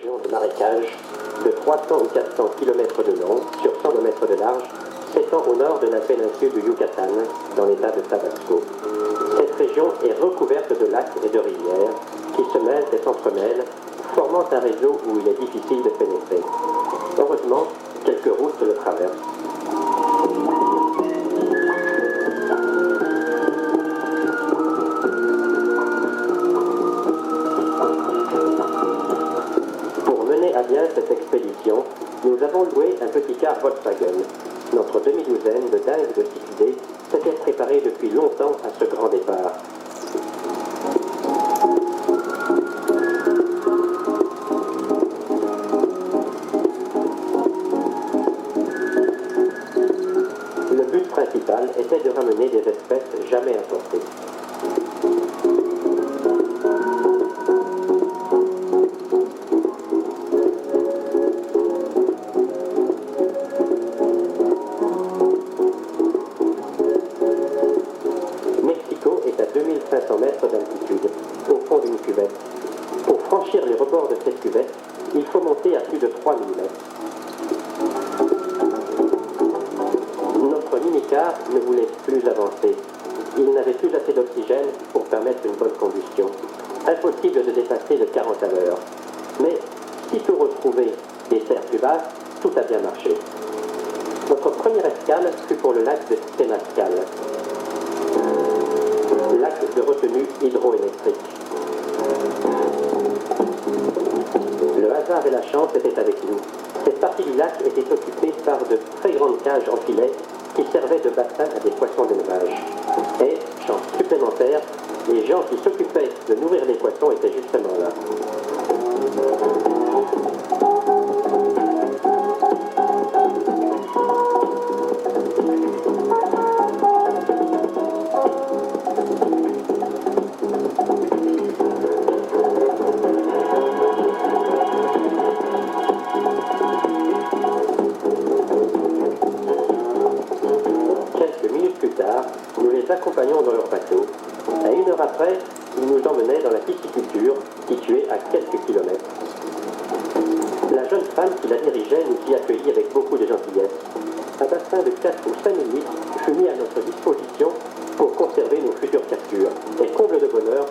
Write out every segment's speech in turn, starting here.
région de marécage de 300 ou 400 km de long sur 100 km de large s'étend au nord de la péninsule du Yucatan, dans l'état de Tabasco. Cette région est recouverte de lacs et de rivières qui se mêlent et s'entremêlent, formant un réseau où il est difficile de pénétrer. Heureusement, quelques routes le traversent. Pour mener à bien cette expédition, nous avons loué un petit car Volkswagen. Notre demi-douzaine de dingues de cyclidés s'était préparée depuis longtemps à ce grand départ. Le but principal était de ramener des espèces jamais importées. Mexico est à 2500 mètres d'altitude, au fond d'une cuvette. Pour franchir les rebords de cette cuvette, il faut monter à plus de 3000 mètres. Notre minicar ne voulait plus avancer. Il n'avait plus assez d'oxygène pour permettre une bonne combustion. Impossible de dépasser le 40 à l'heure. Mais, sitôt retrouvé des terres plus basses, tout a bien marché. Notre première escale fut pour le lac de Temazcal, lac de retenue hydroélectrique. Le hasard et la chance étaient avec nous. Cette partie du lac était occupée par de très grandes cages en filet qui servaient de bassin à des poissons d'élevage. Et, chance supplémentaire, les gens qui s'occupaient de nourrir les poissons étaient justement là. Quelques minutes plus tard, nous les accompagnions dans leur bateau. À 1 heure après, ils nous emmenaient dans la pisciculture, située à quelques kilomètres. La jeune femme qui la dirigeait nous y accueillit avec beaucoup de gentillesse. Un bassin de 4 ou 5 000 litres fut mis à notre disposition pour conserver nos futures captures. Et comble de bonheur,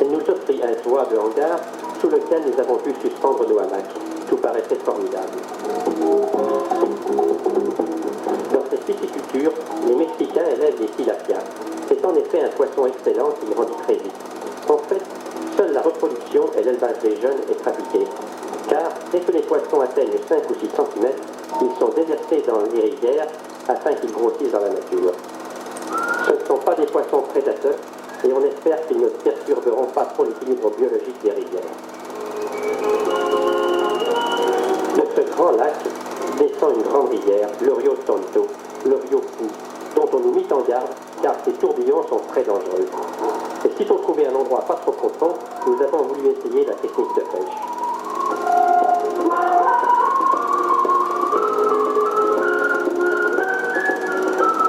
elle nous offrit un toit de hangar sous lequel nous avons pu suspendre nos hamacs. Tout paraissait formidable. Dans cette pisciculture, les Mexicains élèvent les tilapias. C'est en effet un poisson excellent qui grandit très vite. En fait, seule la reproduction et l'élevage des jeunes est pratiqué. Car dès que les poissons atteignent 5 ou 6 cm, ils sont déversés dans les rivières afin qu'ils grossissent dans la nature. Ce ne sont pas des poissons prédateurs et on espère qu'ils ne perturberont pas trop l'équilibre biologique des rivières. De ce grand lac descend une grande rivière, le Rio Tonto, le Rio Fou, dont on nous mit en garde car ces tourbillons sont très dangereux. Et si on trouvait un endroit pas trop profond, nous avons voulu essayer la technique de pêche.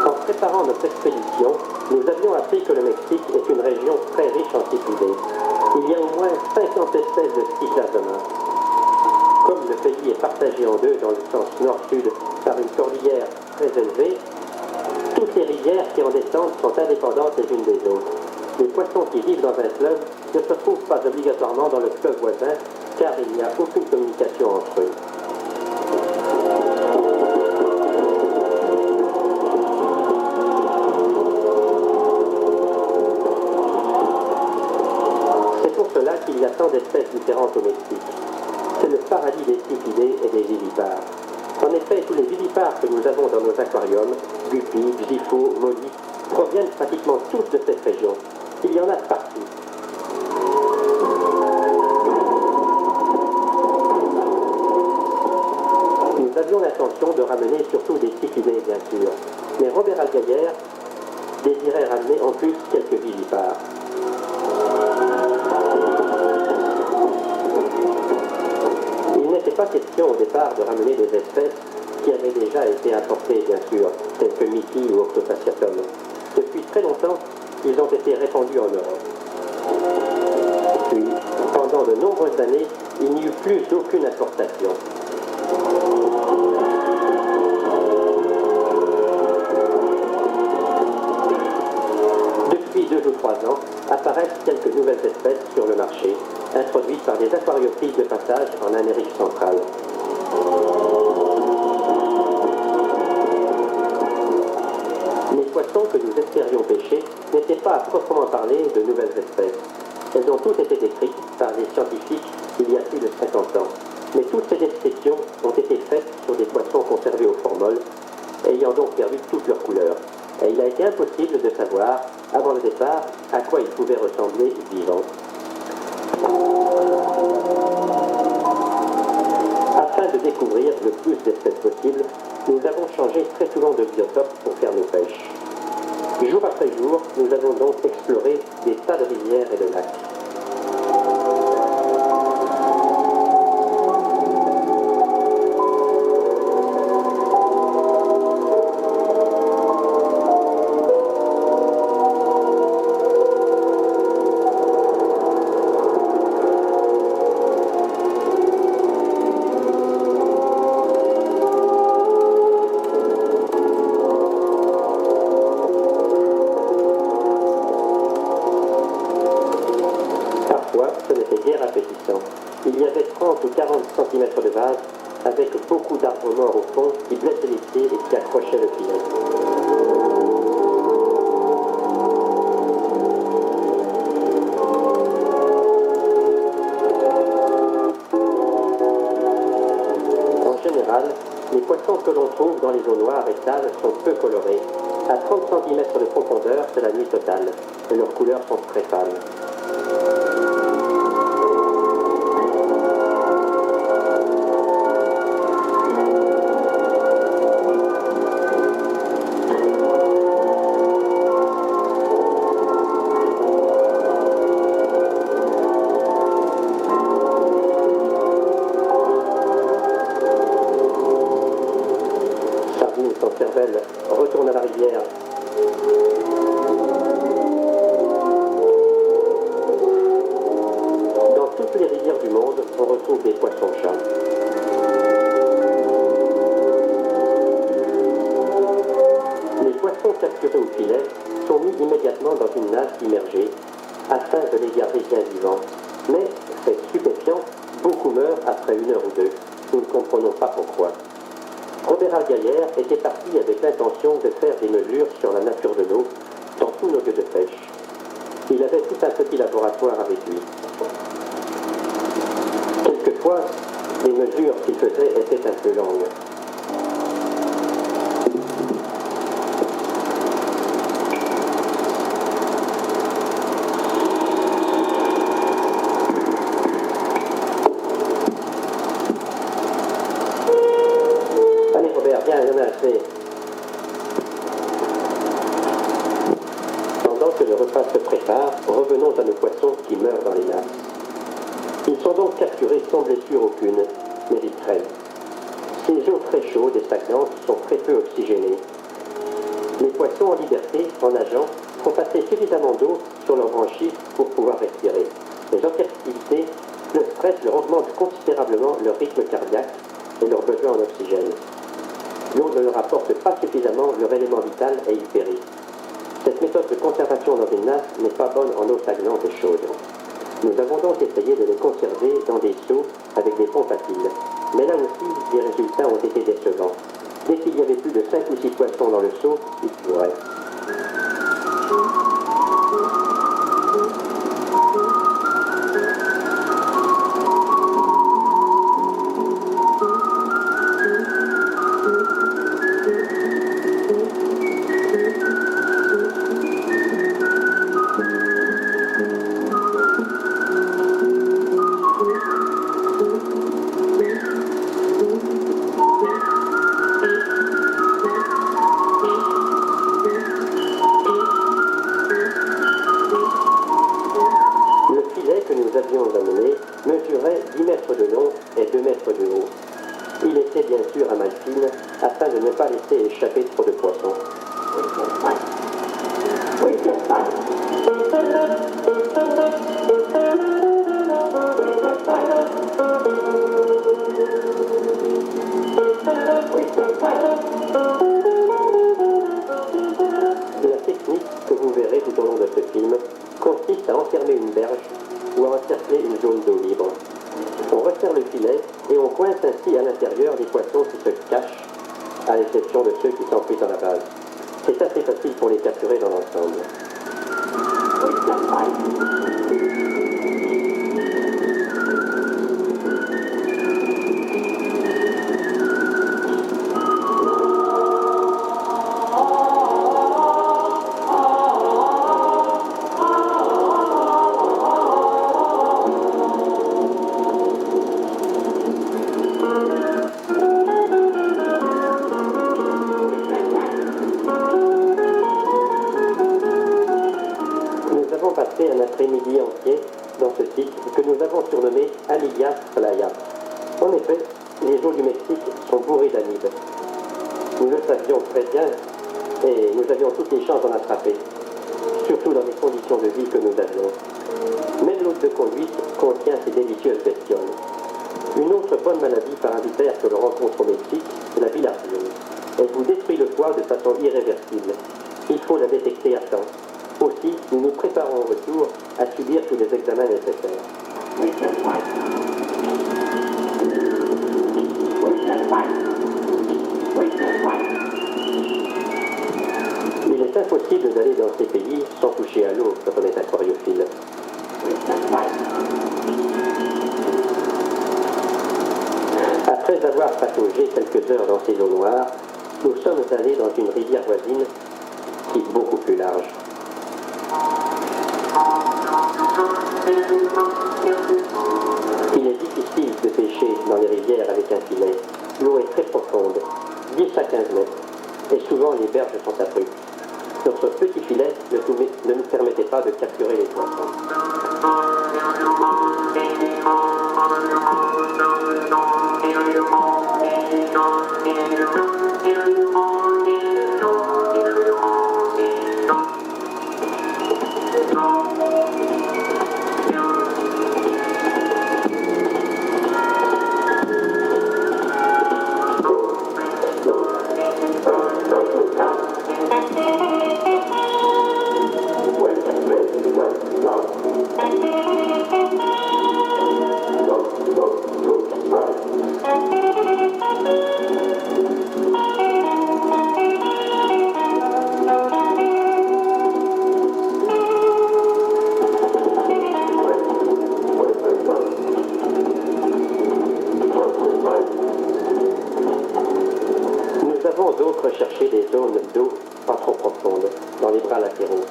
En préparant notre expédition, nous avions appris que le Mexique est une région très riche en cyclidés. Il y a au moins 50 espèces de cycladoma. Comme le pays est partagé en deux dans le sens nord-sud par une cordillère très élevée, toutes les rivières qui en descendent sont indépendantes les unes des autres. Les poissons qui vivent dans un fleuve ne se trouvent pas obligatoirement dans le fleuve voisin, car il n'y a aucune communication entre eux. C'est pour cela qu'il y a tant d'espèces différentes au Mexique. C'est le paradis des cyclidés et des vivipares. En effet, tous les vivipares que nous avons dans nos aquariums, guppies, glyphos, mollies, proviennent pratiquement tous de cette région. Il y en a partout. Nous avions l'intention de ramener surtout des cyclidés, bien sûr, mais Robert Algaillère désirait ramener en plus quelques vivipares. Il n'était pas question au départ de ramener des espèces qui avaient déjà été importées, bien sûr, telles que Mickey ou Octopasciatum. Depuis très longtemps, ils ont été répandus en Europe. Puis, pendant de nombreuses années, il n'y eut plus plus aucune importation. Depuis 2 ou 3 ans, apparaissent quelques nouvelles espèces sur le marché, introduites par des aquariophiles de passage en Amérique centrale. Les poissons que nous espérions pêcher n'étaient pas à proprement parler de nouvelles espèces. Elles ont toutes été décrites par des scientifiques il y a plus de 50 ans. Mais toutes ces descriptions ont été faites sur des poissons conservés au formol, ayant donc perdu toute leur couleur. Et il a été impossible de savoir, avant le départ, à quoi ils pouvaient ressembler vivants. Afin de découvrir le plus d'espèces possible, nous avons changé très souvent de biotope pour faire nos pêches. Jour après jour, nous avons donc exploré des tas de rivières et de lacs. Ce n'était guère appétissant. Il y avait 30 ou 40 cm de vase avec beaucoup d'arbres morts au fond qui blessaient les pieds et qui accrochaient le filet. En général, les poissons que l'on trouve dans les eaux noires et sales sont peu colorés. À 30 cm de profondeur, c'est la nuit totale, et leurs couleurs sont très pâles. Sans cervelle, retourne à la rivière. Dans toutes les rivières du monde, on retrouve des poissons-chats. Les poissons capturés au filet sont mis immédiatement dans une nasse immergée afin de les garder bien vivants. Mais, fait stupéfiant, beaucoup meurent après 1 heure ou 2. Nous ne comprenons pas pourquoi. Robert Algaillère était parti avec l'intention de faire des mesures sur la nature de l'eau dans tous nos lieux de pêche. Il avait tout un petit laboratoire avec lui. Quelquefois, les mesures qu'il faisait étaient un peu longues. Bien, il y en a assez. Pendant que le repas se prépare, revenons à nos poissons qui meurent dans les nasses. Ils sont donc capturés sans blessure aucune, mais ils crèvent. Ces eaux très chaudes et stagnantes sont très peu oxygénées. Les poissons en liberté, en nageant, font passer suffisamment d'eau sur leurs branchies pour pouvoir respirer. Mais en captivité, le stress leur augmente considérablement leur rythme cardiaque et leur besoin en oxygène. L'eau ne leur apporte pas suffisamment leur élément vital et ils périssent. Cette méthode de conservation dans une nasse n'est pas bonne en eau stagnante et chaude. Nous avons donc essayé de les conserver dans des seaux avec des pompes à fil. Mais là aussi, les résultats ont été décevants. Dès qu'il y avait plus de 5 ou 6 poissons dans le seau, ils mouraient. mesurait 10 mètres de long et 2 mètres de haut. Il était bien sûr à maille fine afin de ne pas laisser échapper trop de poissons. Oui, base. C'est assez facile pour les capturer dans l'ensemble. Nous avons passé un après-midi entier dans ce site que nous avons surnommé Aliyah Playa. En effet, les eaux du Mexique sont bourrées d'amibes. Nous le savions très bien et nous avions toutes les chances d'en attraper, surtout dans les conditions de vie que nous avions. Même l'eau de conduite contient ces délicieuses bestioles. Une autre bonne maladie parasitaire que l'on rencontre au Mexique, c'est la bilharziose. Elle vous détruit le foie de façon irréversible. Il faut la détecter à temps. Aussi, nous nous préparons au retour à subir tous les examens nécessaires. Il est impossible d'aller dans ces pays sans toucher à l'eau quand on est aquariophile. Après avoir pataugé quelques heures dans ces eaux noires, nous sommes allés dans une rivière voisine qui est beaucoup plus large. Il est difficile de pêcher dans les rivières avec un filet. L'eau est très profonde, 10 à 15 mètres, et souvent les berges sont abruptes. Notre petit filet ne nous permettait pas de capturer les poissons. Nous avons donc recherché des zones d'eau pas trop profondes, dans les bras latéraux.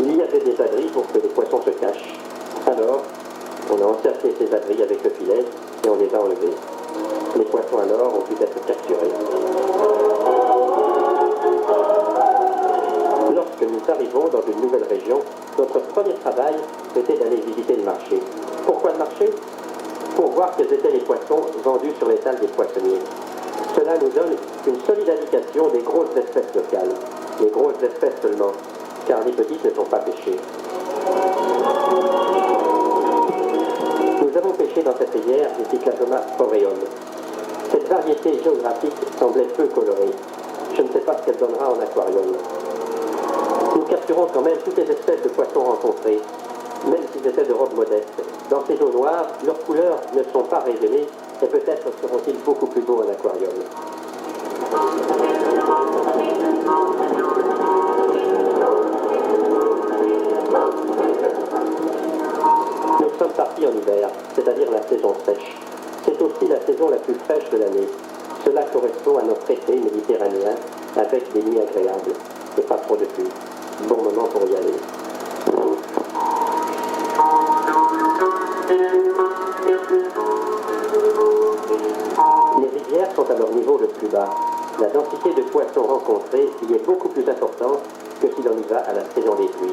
Il y avait des abris pour que les poissons se cachent. Alors, on a encerclé ces abris avec le filet et on les a enlevés. Les poissons alors ont pu être capturés. Lorsque nous arrivons dans une nouvelle région, notre premier travail était d'aller visiter le marché. Pourquoi le marché? Pour voir quels étaient les poissons vendus sur les salles des poissonniers. Cela nous donne une solide indication des grosses espèces locales. Les grosses espèces seulement, car les petites ne sont pas pêchées. Nous avons pêché dans cette rivière des Cycladoma aureum. Cette variété géographique semblait peu colorée. Je ne sais pas ce qu'elle donnera en aquarium. Nous capturons quand même toutes les espèces de poissons rencontrées, même s'ils étaient de robe modeste. Dans ces eaux noires, leurs couleurs ne sont pas révélées et peut-être seront-ils beaucoup plus beaux en aquarium. Nous sommes partis en hiver, c'est-à-dire la saison sèche. C'est aussi la saison la plus fraîche de l'année. Cela correspond à notre été méditerranéen avec des nuits agréables et pas trop de pluie. Bon moment pour y aller. Les rivières sont à leur niveau le plus bas. La densité de poissons rencontrés y est beaucoup plus importante que si l'on y va à la saison des pluies.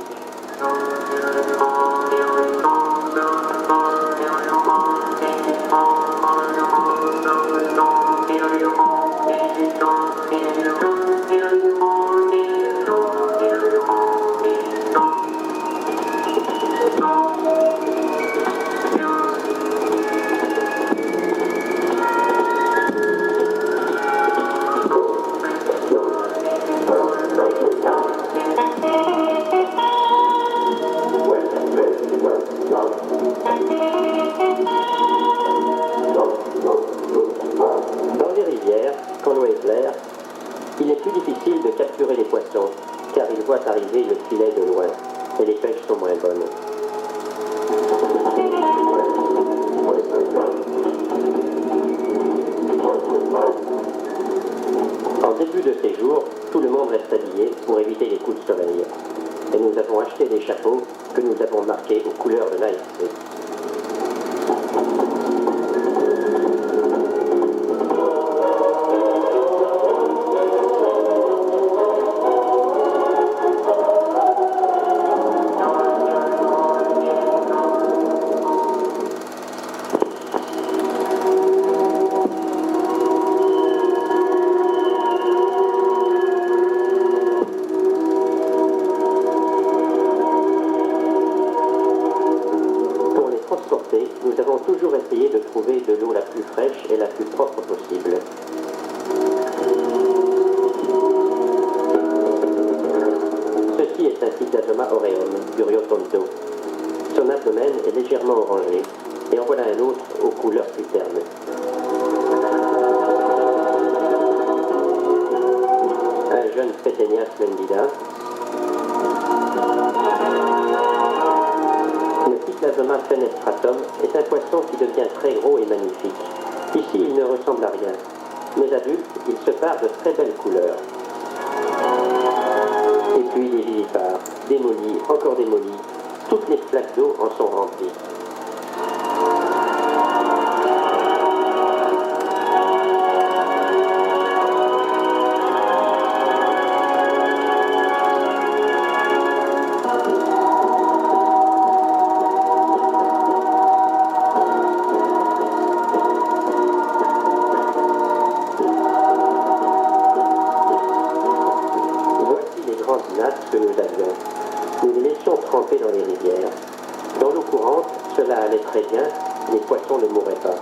ils voient arriver le filet de loin, et les pêches sont moins bonnes. En début de séjour, tout le monde reste habillé pour éviter les coups de soleil. Et nous avons acheté des chapeaux que nous avons marqués aux couleurs de l'AFC. Nous avons toujours essayé de trouver de l'eau la plus fraîche et la plus propre possible. Ceci est un Cyclasoma aureum du Rio Tonto. Son abdomen est légèrement orangé, et en voilà un autre aux couleurs plus ternes. Un jeune Phéténia splendida. Le Cyclasoma fenestratum est un poisson qui devient très gros et magnifique. Ici, il ne ressemble à rien. Mais adulte, il se pare de très belles couleurs. Et puis des vivipares, démolis, encore démolis, toutes les flaques d'eau en sont remplies. Que nous avions. Nous les laissions tremper dans les rivières. Dans l'eau courante, cela allait très bien, les poissons ne mouraient pas.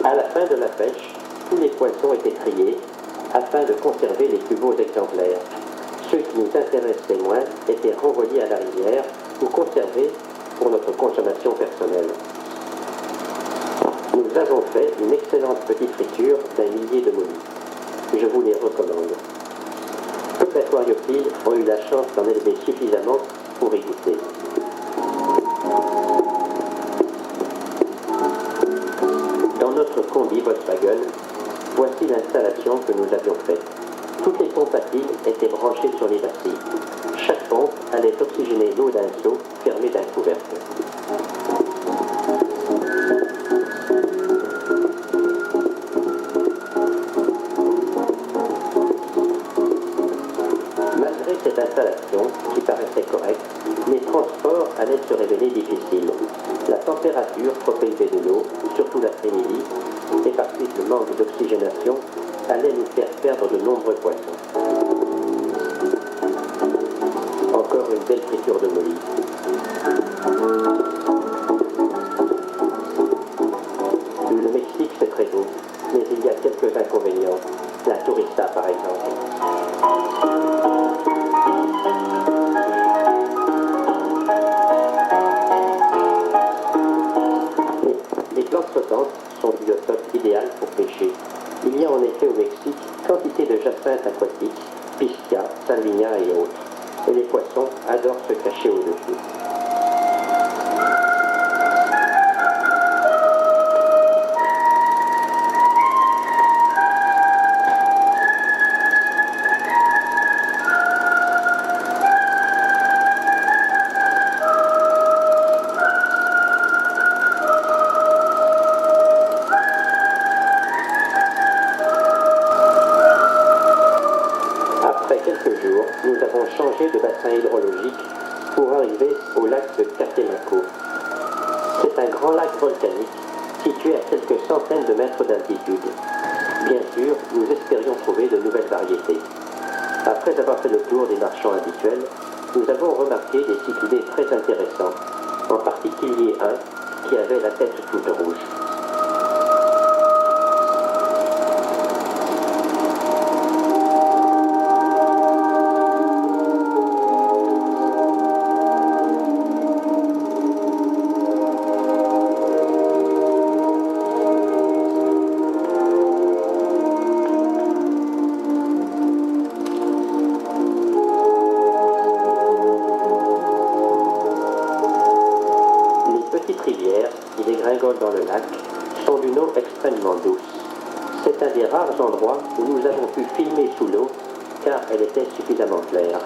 À la fin de la pêche, tous les poissons étaient triés afin de conserver les plus beaux exemplaires. Ceux qui nous intéressaient moins étaient renvoyés à la rivière ou conservés pour notre consommation personnelle. Nous avons fait une excellente petite friture d'un millier de molis. Je vous les recommande. Peu d'aquariophiles ont eu la chance d'en élever suffisamment pour y goûter. Dans notre combi Volkswagen, voici l'installation que nous avions faite. Toutes les pompes à piles étaient branchées sur les vessies. Chaque pompe allait oxygéner l'eau d'un seau fermé d'un couvercle. Malgré cette installation, qui paraissait correcte, les transports allaient se révéler difficiles. La température trop élevée de l'eau, surtout l'après-midi, et par suite le manque d'oxygénation, allait nous faire perdre de nombreux poissons. Encore une belle friture de molly. Le Mexique, c'est très beau, mais il y a quelques inconvénients. La tourista, par exemple. Les plantes flottantes sont le biotope idéal pour pêcher. Il y a en effet au Mexique quantité de jacinthes aquatiques, piscia, salvinia et autres. Et les poissons adorent se cacher au-dessus. Nous avons changé de bassin hydrologique pour arriver au lac de Catemaco. C'est un grand lac volcanique situé à quelques centaines de mètres d'altitude. Bien sûr, nous espérions trouver de nouvelles variétés. Après avoir fait le tour des marchands habituels, nous avons remarqué des cyclidés très intéressants, en particulier un qui avait la tête toute rouge. s'envolent dans le lac sont d'une eau extrêmement douce. C'est un des rares endroits où nous avons pu filmer sous l'eau car elle était suffisamment claire.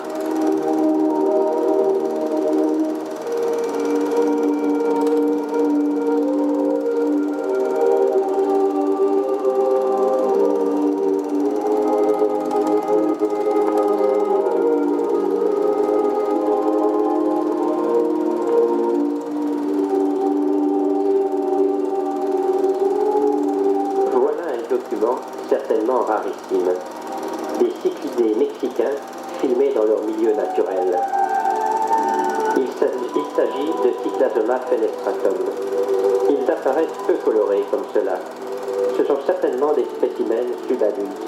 Certainement rarissime. Des cyclidés mexicains filmés dans leur milieu naturel. Il s'agit de Cyclasoma fenestratum. Ils apparaissent peu colorés comme cela. Ce sont certainement des spécimens subadultes.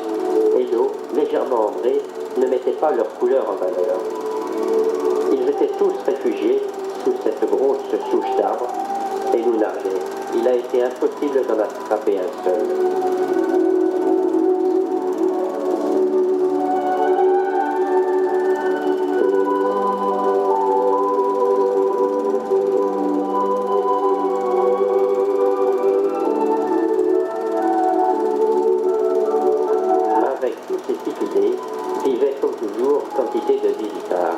Et l'eau, légèrement ambrée, ne mettait pas leur couleur en valeur. Ils étaient tous réfugiés sous cette grosse souche d'arbres et nous nageaient. Il a été impossible d'en attraper un seul. Vivaient comme toujours quantité de visiteurs.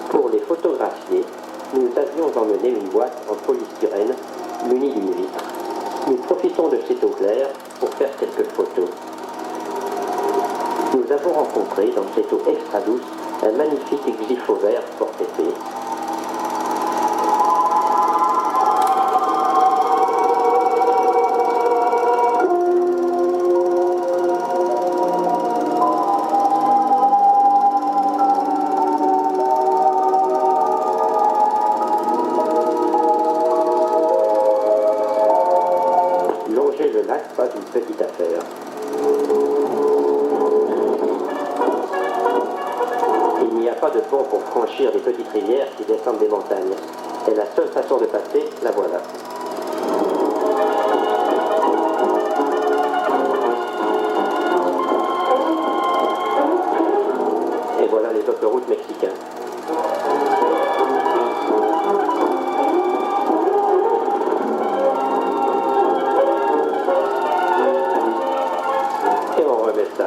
Pour les photographier, nous avions emmené une boîte en polystyrène munie d'une vitre. Nous profitons de cette eau claire pour faire quelques photos. Nous avons rencontré dans cette eau extra douce un magnifique xypho vert fort épais. Longer le lac, pas une petite affaire. Il n'y a pas de pont pour franchir les petites rivières qui descendent des montagnes. Et la seule façon de passer, la voilà. Et voilà les autoroutes mexicaines. Et on remet ça.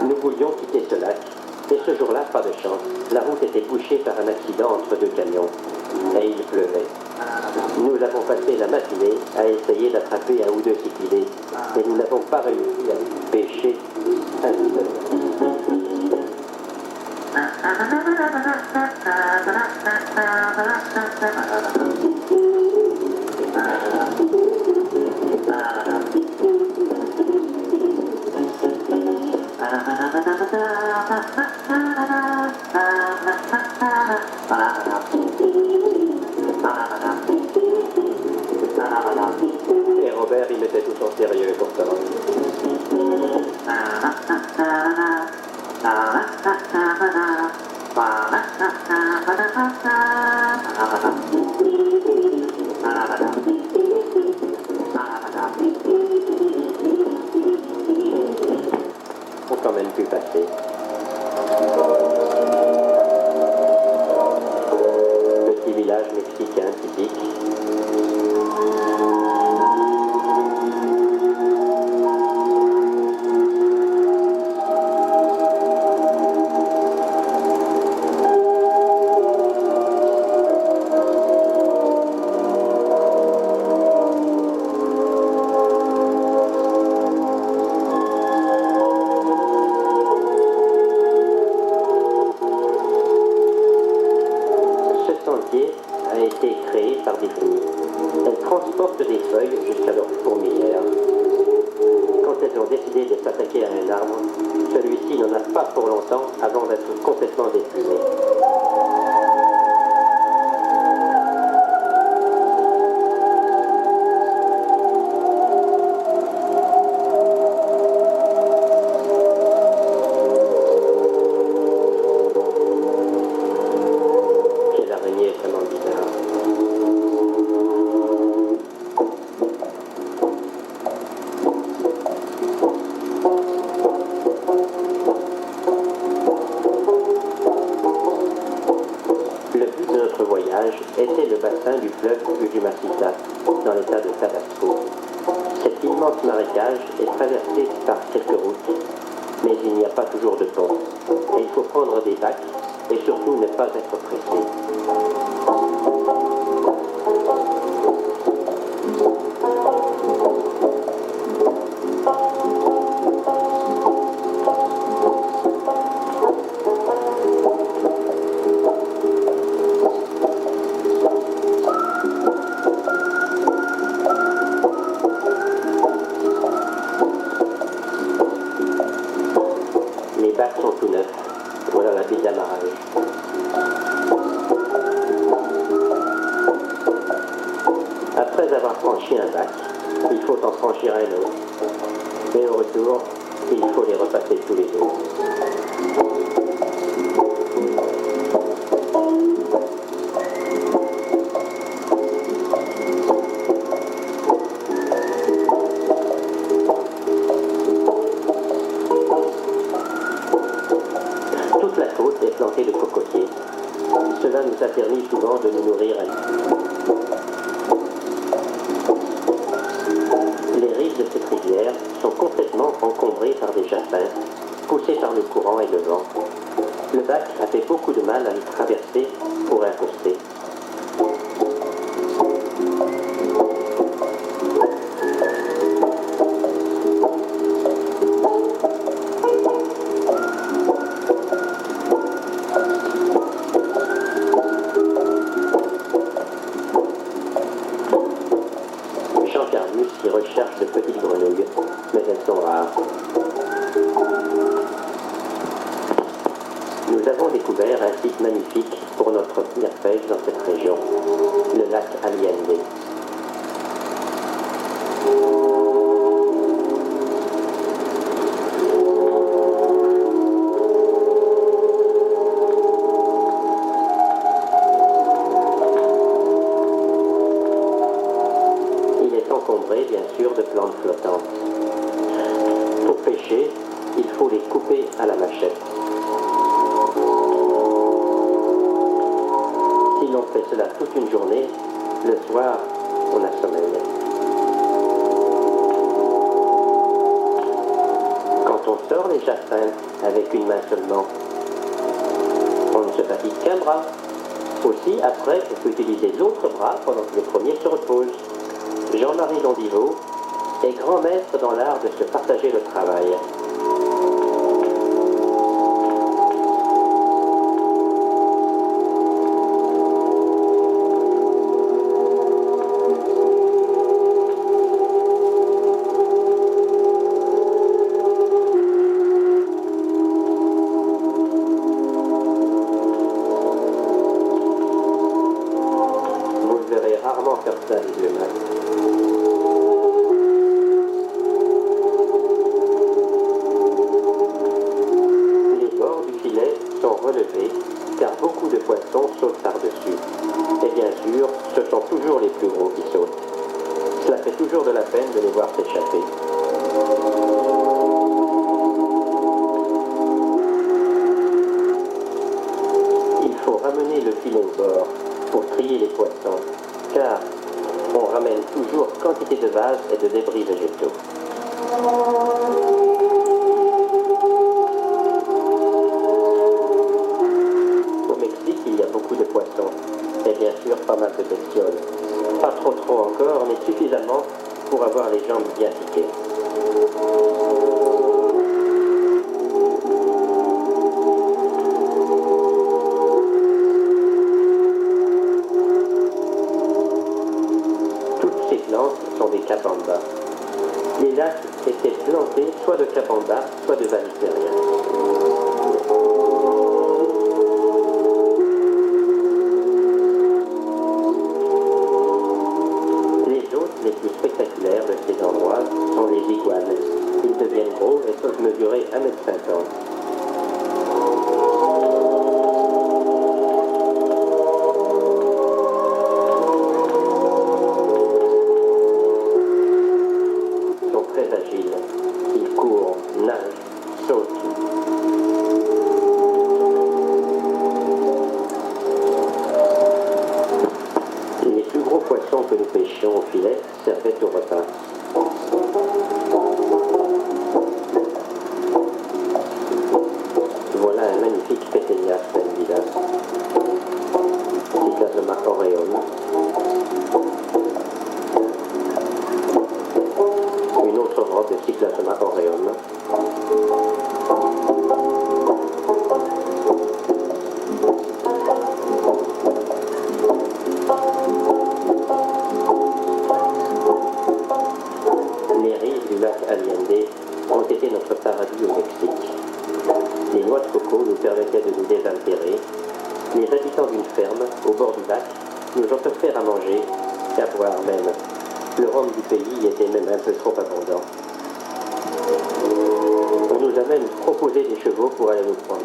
Nous voulions quitter ce lac, et ce jour-là, pas de chance. La route était bouchée par un accident entre deux camions, et il pleuvait. Nous avons passé la matinée à essayer d'attraper un ou deux cyclidés, mais nous n'avons pas réussi à pêcher un seul. Et Robert, il mettait tout en sérieux pourtant. On quand même pu passer. Petit village mexicain typique. A été créée par des fourmis. Elles transportent des feuilles jusqu'à leur fourmilière. Quand elles ont décidé de s'attaquer à un arbre, celui-ci n'en a pas pour longtemps avant d'être complètement déplumé. village est traversé par quelques routes, mais il n'y a pas toujours de pont. Et il faut prendre des bacs et surtout ne pas être pressé. Les bacs sont tout neufs. Voilà la pile d'amarrage. Après avoir franchi un bac, il faut en franchir un autre. Mais au retour, il faut les repasser tous les jours. Toute la côte est plantée de cocotiers. Cela nous a permis souvent de nous nourrir. Les rives de cette rivière sont complètement encombrées par des jasins, poussés par le courant et le vent. Le bac a fait beaucoup de mal à y traverser pour accoster. Jean Carmus y recherche de petites grenouilles, mais elles sont rares. Nous avons découvert un site magnifique pour notre première pêche dans cette région, le lac Allende. Il est encombré, bien sûr, de plantes flottantes. Pour pêcher, il faut les couper à la machette. Si l'on fait cela toute une journée, le soir, on a sommeil. Quand on sort les jacinthes avec une main seulement, on ne se fatigue qu'un bras. Aussi, après, on peut utiliser l'autre bras pendant que le premier se repose. Jean-Marie Londiveau est grand maître dans l'art de se partager le travail. Vous le verrez rarement faire ça les deux mains. Les bords du filet sont relevés car beaucoup de poissons sautent par-dessus. Et bien sûr, ce sont toujours les plus gros qui sautent. Cela fait toujours de la peine de les voir s'échapper. Il faut ramener le filet au bord pour trier les poissons, car on ramène toujours quantité de vases et de débris végétaux. Au Mexique, il y a beaucoup de poissons, et bien sûr pas mal de bestioles. Pas trop encore, mais suffisamment pour avoir les jambes bien piquées. Toutes ces plantes sont des cabambas. Les lacs étaient plantés soit de cabambas, soit de valipériens. Les plus spectaculaires de ces endroits sont les iguanes. Ils deviennent gros et peuvent mesurer 1,50 m. Ils sont très agiles. Ils courent, nagent, sautent. Les plus gros poissons que nous pêchions au filet servaient au repas. cyclasoma aureum. Les rives du lac Allende ont été notre paradis au Mexique. Les noix de coco nous permettaient de nous désaltérer. Les habitants d'une ferme, au bord du lac, nous ont offert à manger, à boire même. Le rhum du pays était même un peu trop abondant. On nous a même proposé des chevaux pour aller nous prendre.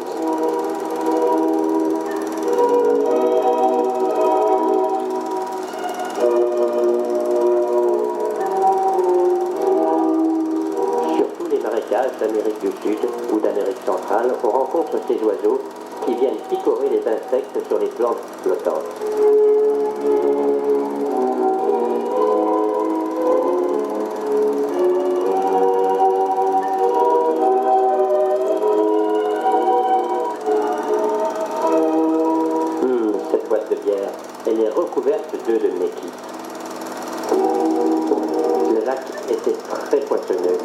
Sur tous les marécages d'Amérique du Sud ou d'Amérique centrale, on rencontre ces oiseaux qui viennent picorer les insectes sur les plantes flottantes. Cette boîte de bière, elle est recouverte d'œufs de Neki. Le lac était très poissonneux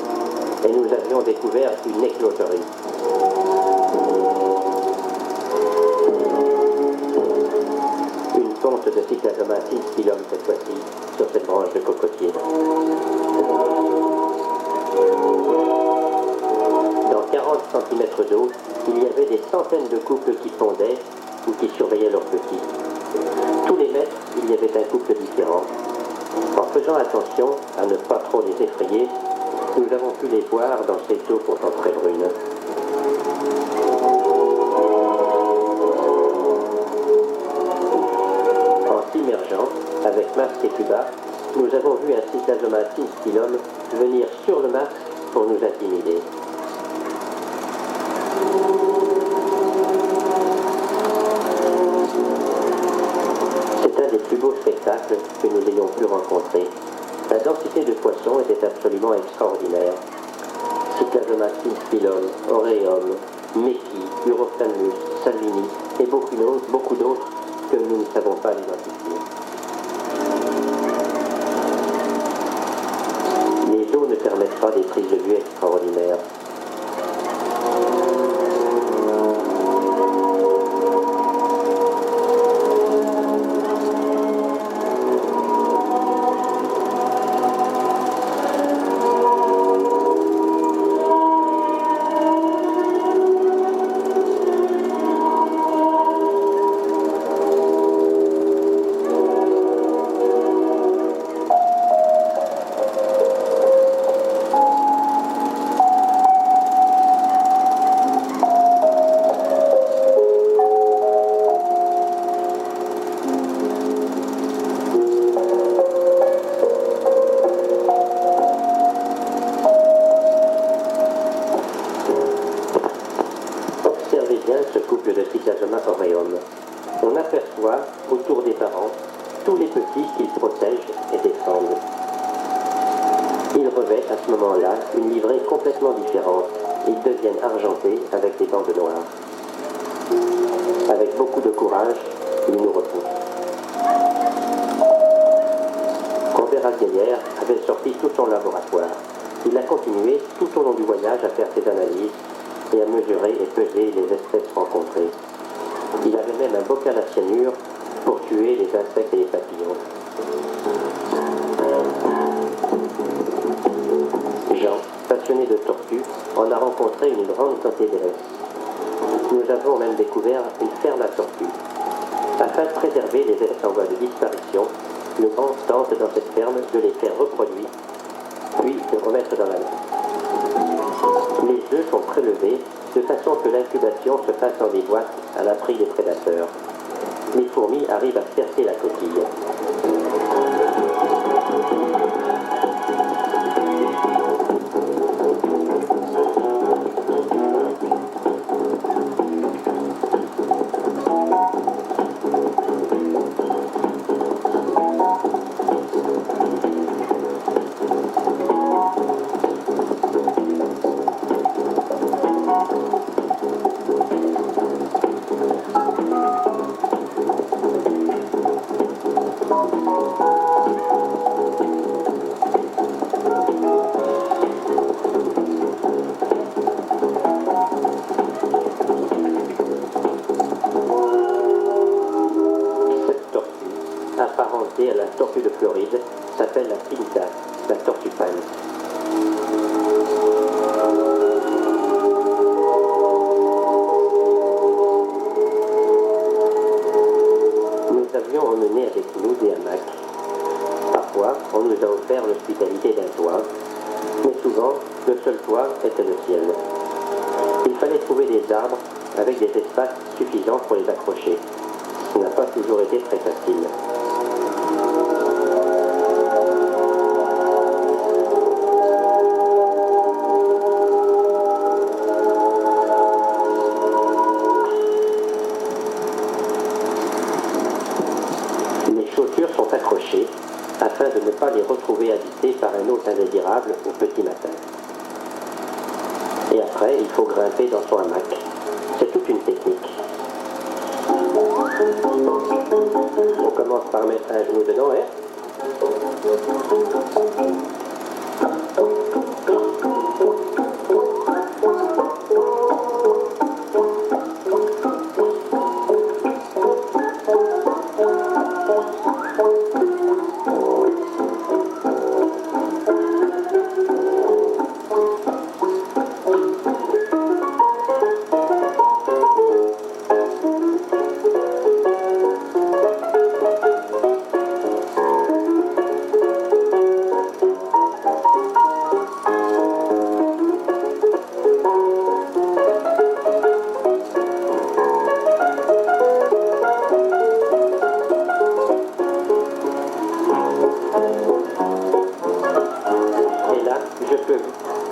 et nous avions découvert une écloserie. Une ponte de Cyclasoma cinstillum cette fois-ci sur cette branche de cocotier. Dans 40 cm d'eau, il y avait des centaines de couples qui pondaient ou qui surveillaient leurs petits. Tous les mètres, il y avait un couple différent. En faisant attention à ne pas trop les effrayer, nous avons pu les voir dans cette eau pourtant très brune. En s'immergeant, avec masque et tuba, nous avons vu un Cyclasoma cinstillum venir sur le masque pour nous intimider. C'est un des plus beaux spectacles que nous ayons pu rencontrer. La densité de poissons était absolument extraordinaire. Cyclasoma cinstillum, aureum, Meki, Urophthalmus, Salvini et beaucoup d'autres que nous ne savons pas identifier. Les eaux ne permettent pas des prises de vue extraordinaires. Ce couple de Cyclasoma aureum. On aperçoit autour des parents tous les petits qu'ils protègent et défendent. Ils revêtent à ce moment-là une livrée complètement différente. Ils deviennent argentés avec des bandes noires. Avec beaucoup de courage, ils nous repoussent. Robert Algeyer avait sorti tout son laboratoire. Il a continué tout au long du voyage à faire ses analyses et à mesurer et peser les espèces rencontrées. Il avait même un bocal à cyanure pour tuer les insectes et les papillons. Jean, passionné de tortues, en a rencontré une grande quantité de restes. Nous avons même découvert une ferme à tortues. Afin de préserver les espèces en voie de disparition, le grand tente dans cette ferme de les faire reproduire, puis de remettre dans la mer. Les œufs sont prélevés de façon que l'incubation se fasse dans des boîtes à l'abri des prédateurs. Les fourmis arrivent à percer la coquille. Pinta, la tortue pâle. Nous avions emmené avec nous des hamacs. Parfois, on nous a offert l'hospitalité d'un toit, mais souvent, le seul toit était le ciel. Il fallait trouver des arbres avec des espaces suffisants pour les accrocher. Ce n'a pas toujours été très facile. Les chaussures sont accrochées afin de ne pas les retrouver habitées par un hôte indésirable au petit matin. Et après, il faut grimper dans son hamac. C'est toute une technique. On commence par mettre un genou dedans, hein?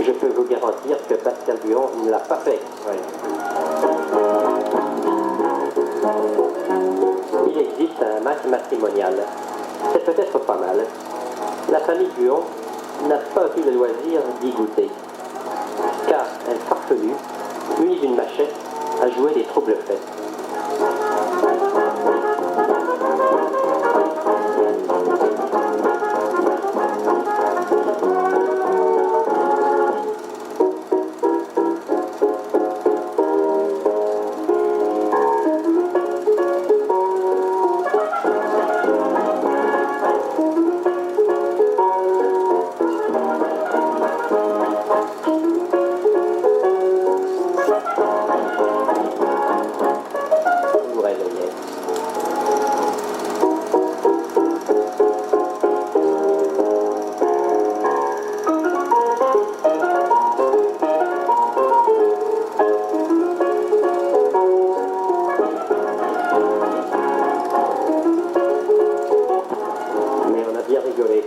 Je peux vous garantir que Pascal Buon ne l'a pas fait. Ouais. Il existe un hamac matrimonial. C'est peut-être pas mal. La famille Buon n'a pas eu le loisir d'y goûter, car un farfelu, muni d'une machette, a joué des troubles faits.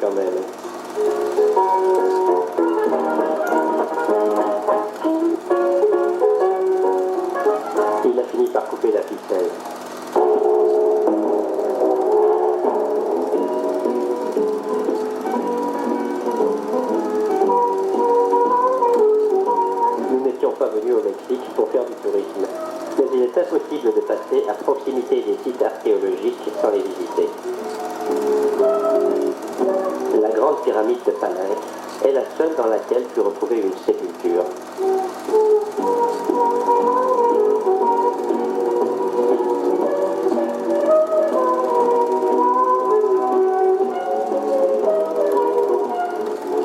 Quand même. Il a fini par couper la ficelle. Nous n'étions pas venus au Mexique pour faire du tourisme, mais il est impossible de passer à proximité des sites archéologiques sans les visiter. La grande pyramide de Palenque est la seule dans laquelle fut retrouvée une sépulture.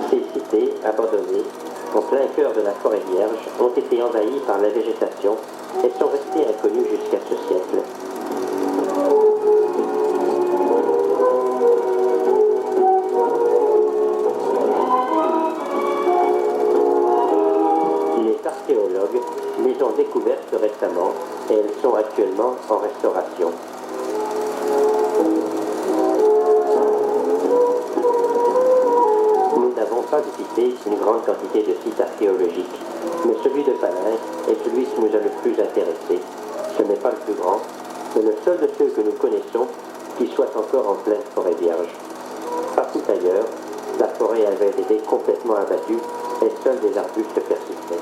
Ces cités abandonnées, en plein cœur de la forêt vierge, ont été envahies par la végétation et sont restées inconnues jusqu'à ce siècle. Archéologues les ont découvertes récemment et elles sont actuellement en restauration. Nous n'avons pas visité une grande quantité de sites archéologiques, mais celui de Palenque est celui qui nous a le plus intéressé. Ce n'est pas le plus grand, mais le seul de ceux que nous connaissons qui soit encore en pleine forêt vierge. Partout ailleurs, la forêt avait été complètement abattue et seuls des arbustes persistaient.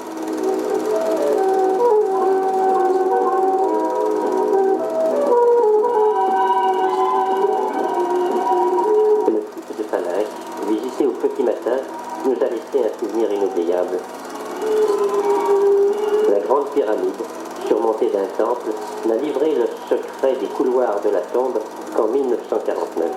Le site de Palenque, visité au petit matin, nous a laissé un souvenir inoubliable. La grande pyramide, surmontée d'un temple, n'a livré le secret des couloirs de la tombe qu'en 1949.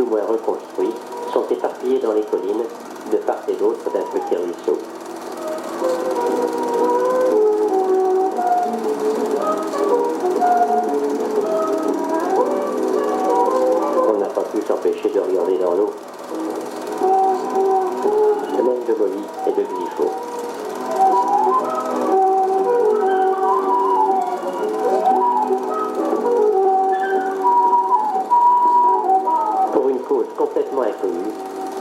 ou moins reconstruits, sont éparpillés dans les collines, de part et d'autre d'un petit ruisseau. On n'a pas pu s'empêcher de regarder dans l'eau. Même de moly et de griffon. Pour une cause complètement inconnue,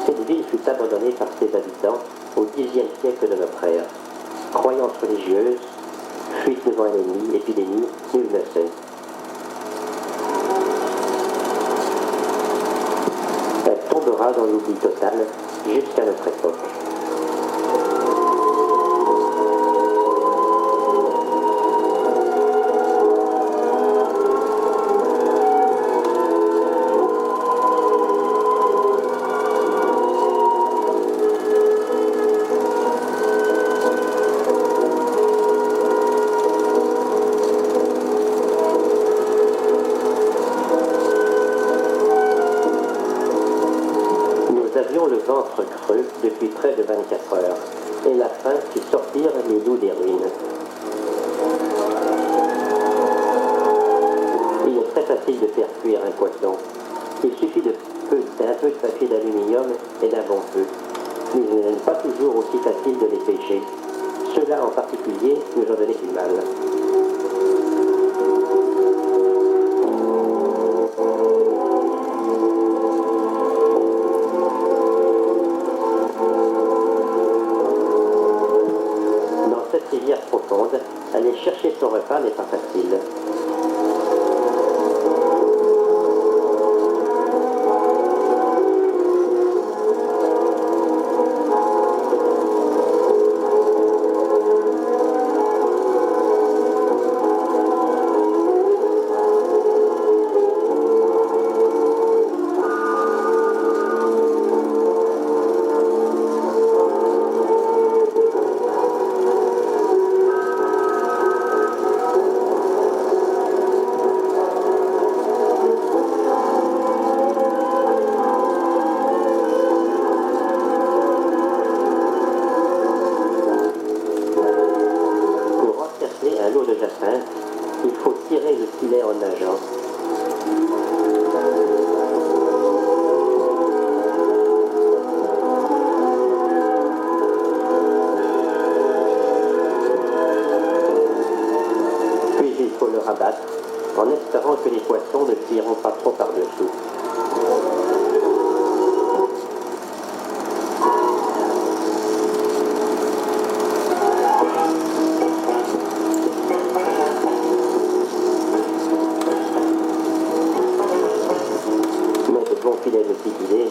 cette ville fut abandonnée par ses habitants au Xe siècle de notre ère. Croyance religieuse, fuite devant un ennemi, épidémie, nul ne sait. Elle tombera dans l'oubli total jusqu'à notre époque. Nous avions le ventre creux depuis près de 24 heures, et la faim fit sortir les loups des ruines. Il est très facile de faire cuire un poisson. Il suffit d'un peu de papier d'aluminium et d'un bon feu. Mais il n'est pas toujours aussi facile de les pêcher. Ceux-là en particulier nous ont donné du mal. Dans cette rivière profonde, aller chercher son repas n'est pas facile. Un lot de jacinthe, il faut tirer le filet en nageant. Puis il faut le rabattre en espérant que les poissons ne tireront pas trop par-dessous. Bon filet de piquilé,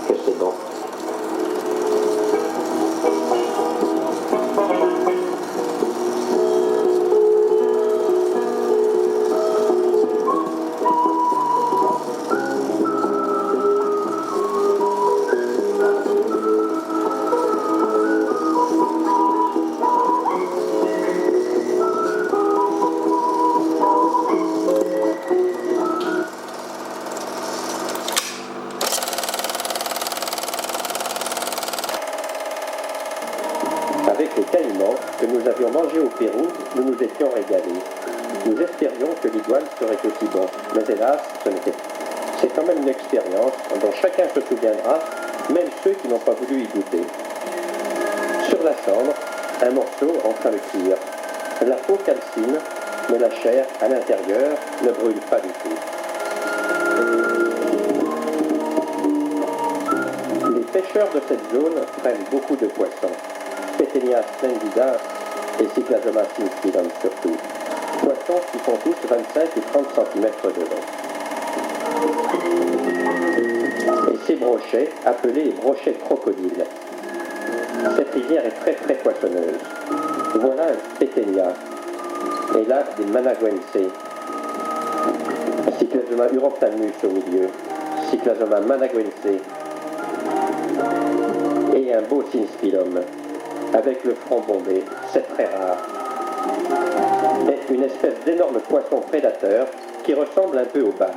que c'est bon. Avec les caïmans que nous avions mangés au Pérou, nous nous étions régalés. Nous espérions que l'iguane serait aussi bon, mais hélas, ce n'était pas. C'est quand même une expérience dont chacun se souviendra, même ceux qui n'ont pas voulu y goûter. Sur la cendre, un morceau en train de cuire. La peau calcine, mais la chair à l'intérieur ne brûle pas du tout. Les pêcheurs de cette zone prennent beaucoup de poissons. Petenia splendida et Cyclasoma sinspidum surtout. Poissons qui font tous 25 ou 30 cm de long. Et ces brochets, appelés les brochets de crocodile. Cette rivière est très très poissonneuse. Voilà un Petenia. Et là, des Managuense. Cyclasoma urophthalmus au milieu. Cyclasoma managuense. Et un beau Sinspilum. Avec le front bombé, c'est très rare. Et une espèce d'énorme poisson prédateur qui ressemble un peu au bar.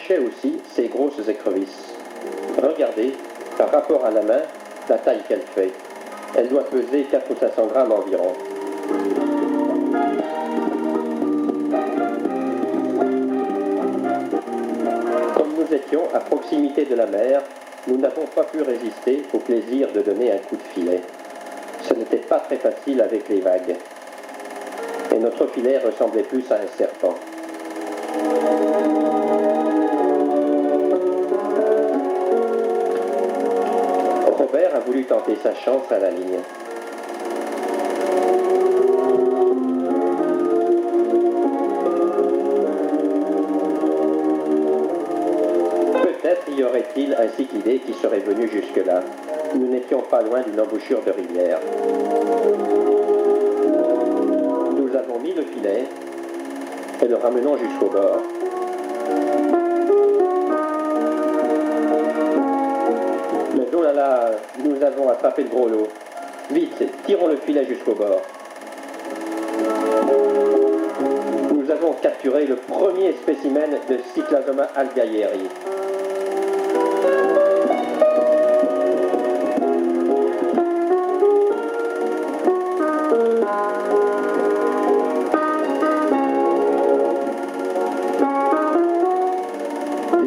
cachait aussi ses grosses écrevisses. Regardez, par rapport à la main, la taille qu'elle fait. Elle doit peser 400 ou 500 grammes environ. Comme nous étions à proximité de la mer, nous n'avons pas pu résister au plaisir de donner un coup de filet. Ce n'était pas très facile avec les vagues. Et notre filet ressemblait plus à un serpent. Robert a voulu tenter sa chance à la ligne. Peut-être y aurait-il un cyclidé qui serait venu jusque-là. Nous n'étions pas loin d'une embouchure de rivière. Nous avons mis le filet et le ramenons jusqu'au bord. Mais oh là là, nous avons attrapé le gros lot. Vite, tirons le filet jusqu'au bord. Nous avons capturé le premier spécimen de Cyclasoma algayeri.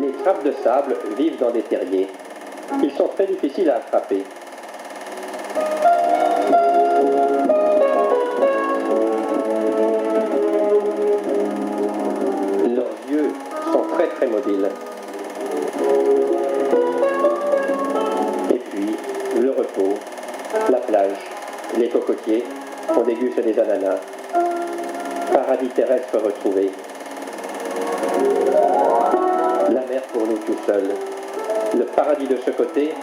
Les trappes de sable vivent dans des terriers. Ils sont très difficiles à attraper. Leurs yeux sont très mobiles. Et puis, le repos, la plage, les cocotiers, on déguste des ananas. Paradis terrestre retrouvé. La mer pour nous tout seuls. Le paradis de ce côté,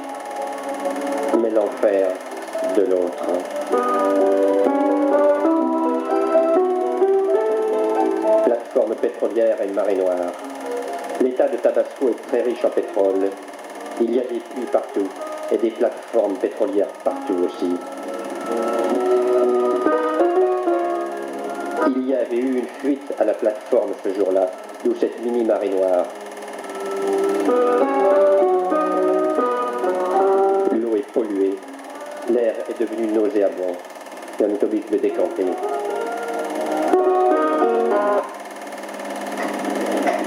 mais l'enfer de l'autre. Plateforme pétrolière et marée noire. L'état de Tabasco est très riche en pétrole. Il y a des puits partout et des plateformes pétrolières partout aussi. Il y avait eu une fuite à la plateforme ce jour-là, d'où cette mini marée noire. L'eau est polluée, l'air est devenu nauséabond. On est obligé de décanter.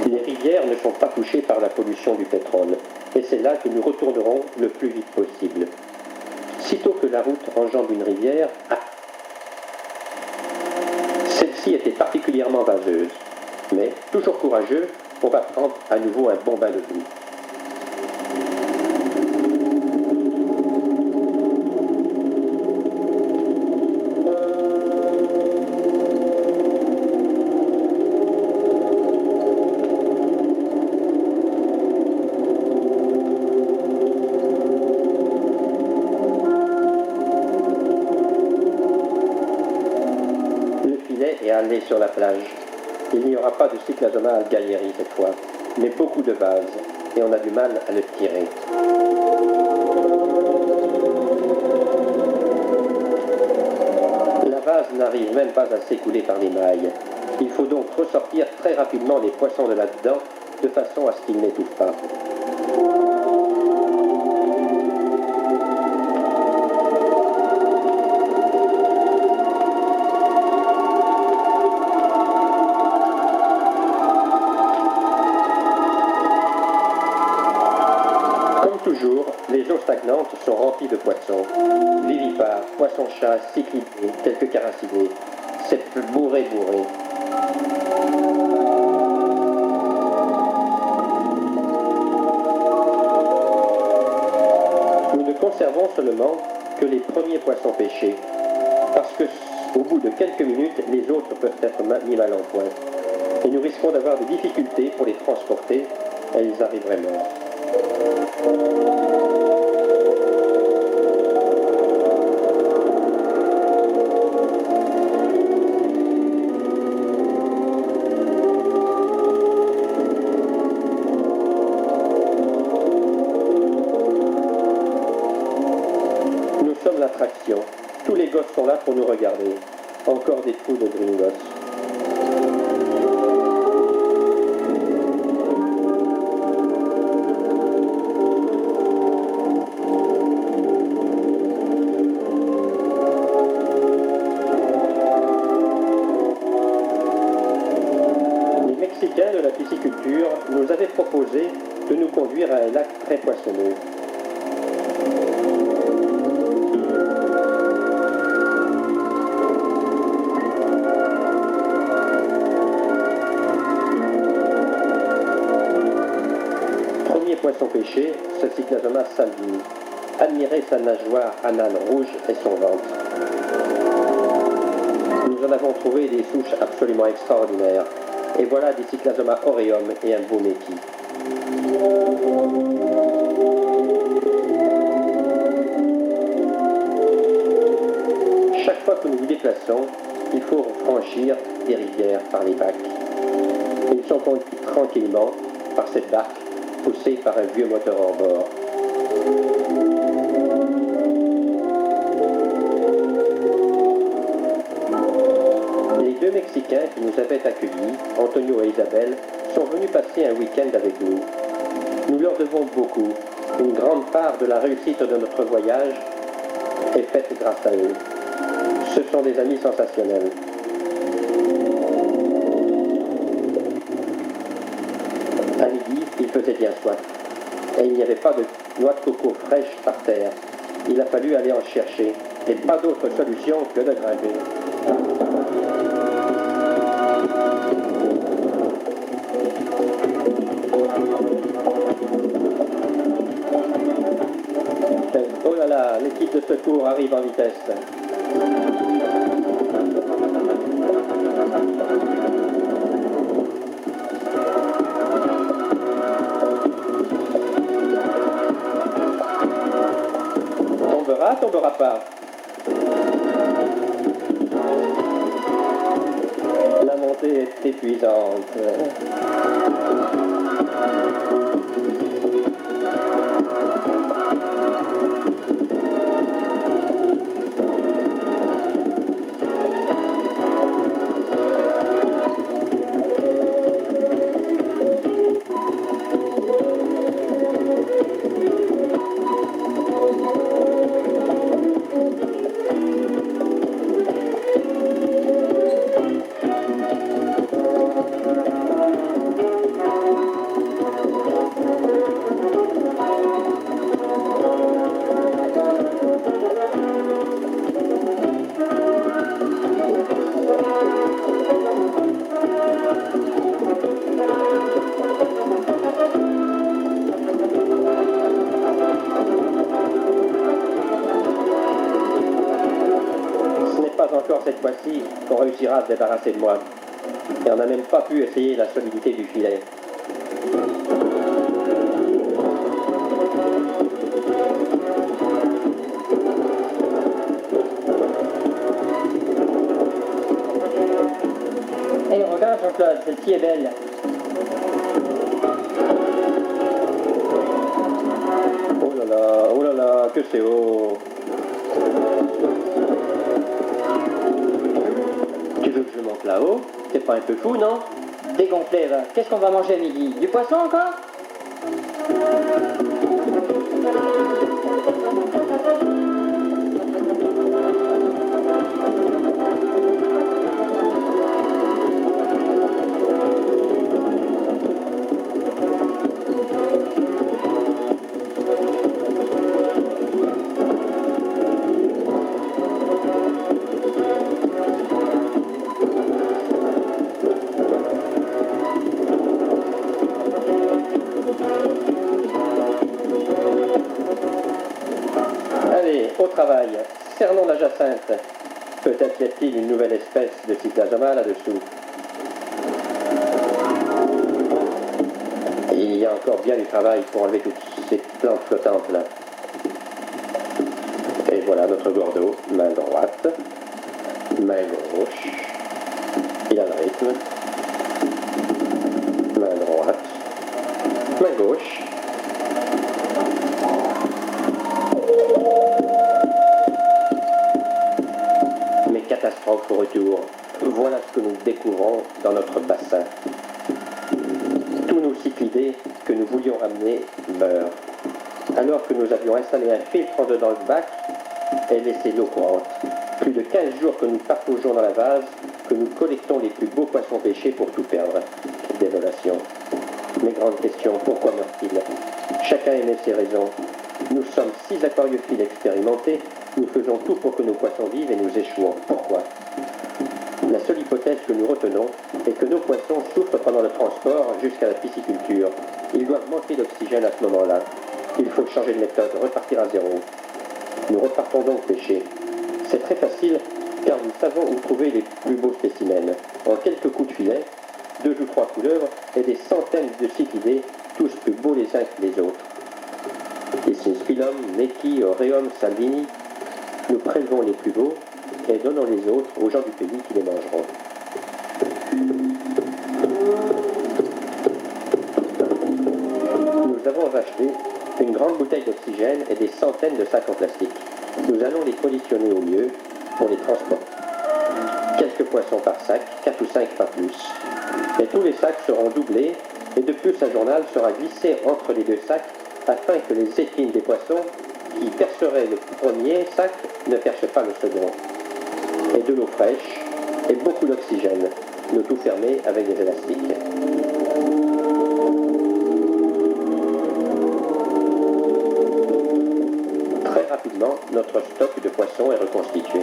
Les rivières ne sont pas touchées par la pollution du pétrole, et c'est là que nous retournerons le plus vite possible. Sitôt que la route enjambe une rivière, celle-ci était particulièrement vaseuse, mais toujours courageux, on va prendre à nouveau un bon bain de boue. Et aller sur la plage. Il n'y aura pas de Cyclasoma algayeri cette fois, mais beaucoup de vases, et on a du mal à le tirer. La vase n'arrive même pas à s'écouler par les mailles. Il faut donc ressortir très rapidement les poissons de là-dedans, de façon à ce qu'ils n'étouffent pas. Toujours, les eaux stagnantes sont remplies de poissons. Vivipares, poissons-chats, cyclidés, quelques caracidés. C'est bourré. Nous ne conservons seulement que les premiers poissons pêchés, parce que au bout de quelques minutes, les autres peuvent être mis mal en point. Et nous risquons d'avoir des difficultés pour les transporter, et ils arriveraient morts. Nous sommes l'attraction. Tous les gosses sont là pour nous regarder. Encore des trous de gringos. culture nous avait proposé de nous conduire à un lac très poissonneux. Premier poisson pêché, ce Cyclasoma salvini. Admirez sa nageoire anale rouge et son ventre. Nous en avons trouvé des souches absolument extraordinaires. Et voilà des Cyclasoma aureum et un beau métis. Chaque fois que nous nous déplaçons, il faut franchir des rivières par les bacs. Ils sont conduits tranquillement par cette barque poussée par un vieux moteur hors bord. Les deux Mexicains qui nous avaient accueillis, Antonio et Isabelle, sont venus passer un week-end avec nous. Nous leur devons beaucoup. Une grande part de la réussite de notre voyage est faite grâce à eux. Ce sont des amis sensationnels. À midi, il faisait bien soif. Et il n'y avait pas de noix de coco fraîche par terre. Il a fallu aller en chercher. Et pas d'autre solution que de grimper. Oh là là, l'équipe de secours arrive en vitesse. Tombera pas. La montée est épuisante. Encore cette fois-ci qu'on réussira à se débarrasser de moi. Et on n'a même pas pu essayer la solidité du filet. Hey, regarde Jean-Claude, celle-ci est belle. Oh là là, que c'est haut. Tu veux que je monte là-haut? C'est pas un peu fou, non? Dégonflé, va. Qu'est-ce qu'on va manger à midi? Du poisson encore? Allez, au travail. Cernons la jacinthe. Peut-être y a-t-il une nouvelle espèce de Cyclasoma là-dessous. Il y a encore bien du travail pour enlever toutes ces plantes flottantes là. Et voilà notre gordo, main droite, main gauche. Il a le rythme. Main droite, main gauche. Mais catastrophe au retour. Voilà ce que nous découvrons dans notre bassin. Tous nos cyclidés que nous voulions ramener meurent. Alors que nous avions installé un filtre en dedans le bac et laissé l'eau courante. Plus de 15 jours que nous partageons dans la vase, que nous collectons les plus beaux poissons pêchés pour tout perdre. Désolation. Mais grande question, pourquoi meurt-il? Chacun émet ses raisons. Nous sommes 6 aquariophiles expérimentés, nous faisons tout pour que nos poissons vivent et nous échouons. Pourquoi? La seule hypothèse que nous retenons est que nos poissons souffrent pendant le transport jusqu'à la pisciculture. Ils doivent manquer d'oxygène à ce moment-là. Il faut changer de méthode, repartir à zéro. Nous repartons donc pêcher. C'est très facile car nous savons où trouver les plus beaux spécimens. En quelques coups de filet, 2 ou 3 couleuvres et des centaines de cyclidés, tous plus beaux les uns que les autres. Les Synspilum, Meki, Aureum, Salvini, nous prélevons les plus beaux et donnons les autres aux gens du pays qui les mangeront. Nous avons acheté une grande bouteille d'oxygène et des centaines de sacs en plastique. Nous allons les conditionner au mieux pour les transporter. Quelques poissons par sac, 4 ou 5 pas plus. Et tous les sacs seront doublés et de plus un journal sera glissé entre les 2 sacs afin que les épines des poissons qui perceraient le premier sac ne percent pas le second. Et de l'eau fraîche et beaucoup d'oxygène, le tout fermé avec des élastiques. Très rapidement, notre stock de poissons est reconstitué.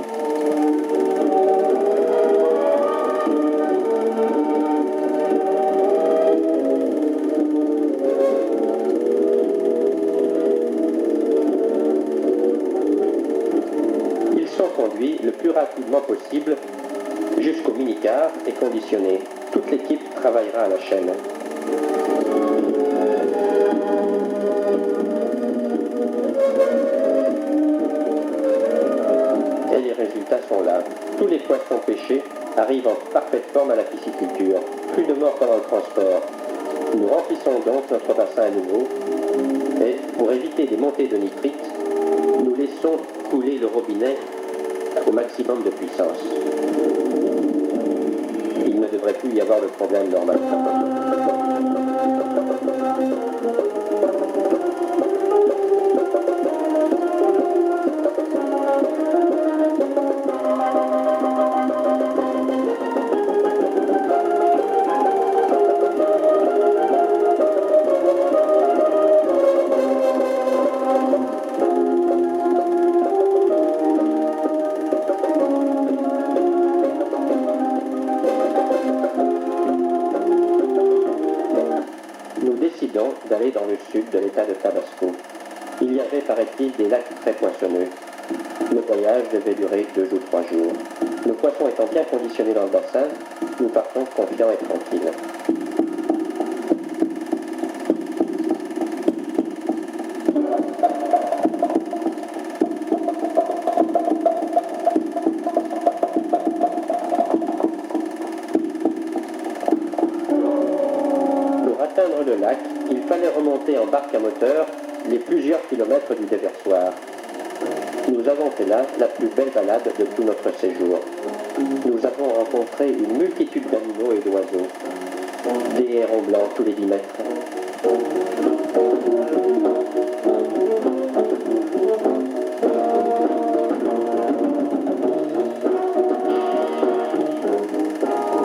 Ils sont conduits le plus rapidement possible jusqu'au mini-car et conditionnés. Toute l'équipe travaillera à la chaîne. Et les résultats sont là. Tous les poissons pêchés arrivent en parfaite forme à la pisciculture. Plus de morts pendant le transport. Nous remplissons donc notre bassin à nouveau et pour éviter des montées de nitrite, nous laissons couler le robinet au maximum de puissance. Il ne devrait plus y avoir de problème normalement. D'aller dans le sud de l'état de Tabasco. Il y avait, paraît-il, des lacs très poissonneux. Le voyage devait durer 2 ou 3 jours. Nos poissons étant bien conditionnés dans le bassin, nous partons confiants et tranquilles. Pour atteindre le lac, il fallait remonter en barque à moteur les plusieurs kilomètres du déversoir. Nous avons fait là la plus belle balade de tout notre séjour. Nous avons rencontré une multitude d'animaux et d'oiseaux. Des hérons blancs tous les 10 mètres.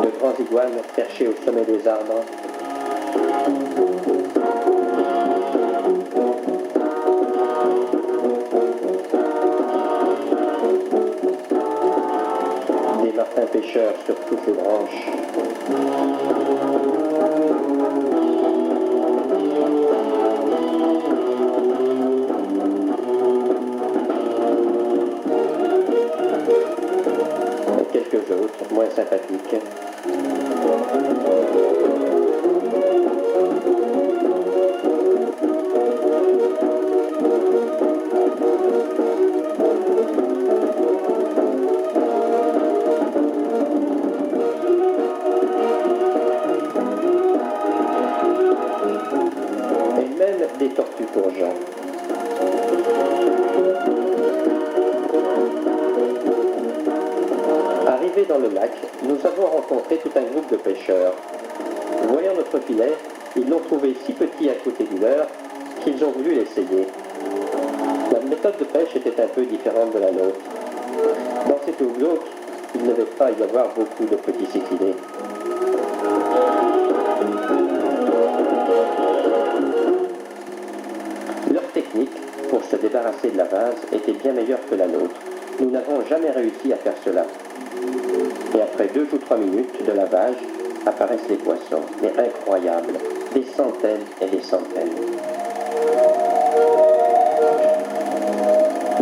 De grands iguanes perchés au sommet des arbres. Des martins pêcheurs sur toutes les branches. Et quelques autres, moins sympathiques. Des tortues courgettes. Arrivés dans le lac, nous avons rencontré tout un groupe de pêcheurs. Voyant notre filet, ils l'ont trouvé si petit à côté du leur qu'ils ont voulu l'essayer. La méthode de pêche était un peu différente de la nôtre. Dans cette eau glauque, il ne devait pas y avoir beaucoup de petits cyclidés. technique pour se débarrasser de la vase était bien meilleure que la nôtre. Nous n'avons jamais réussi à faire cela. Et après 2 ou 3 minutes de lavage, apparaissent les poissons. Mais incroyables, des centaines et des centaines.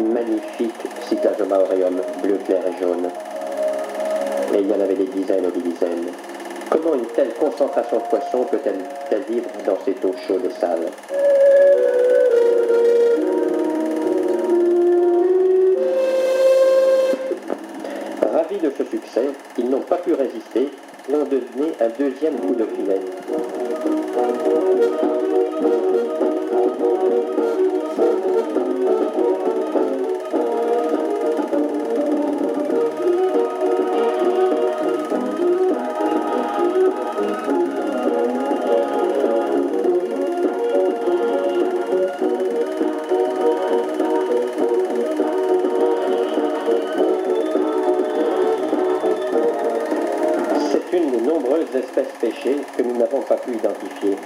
Magnifique Cyclasoma aureum, bleu clair et jaune. Et il y en avait des dizaines et des dizaines. Comment une telle concentration de poissons peut-elle vivre dans cette eau chaude et sale? Ravis de ce succès, ils n'ont pas pu résister et ont donné un deuxième coup de filet. Une des nombreuses espèces pêchées que nous n'avons pas pu identifier.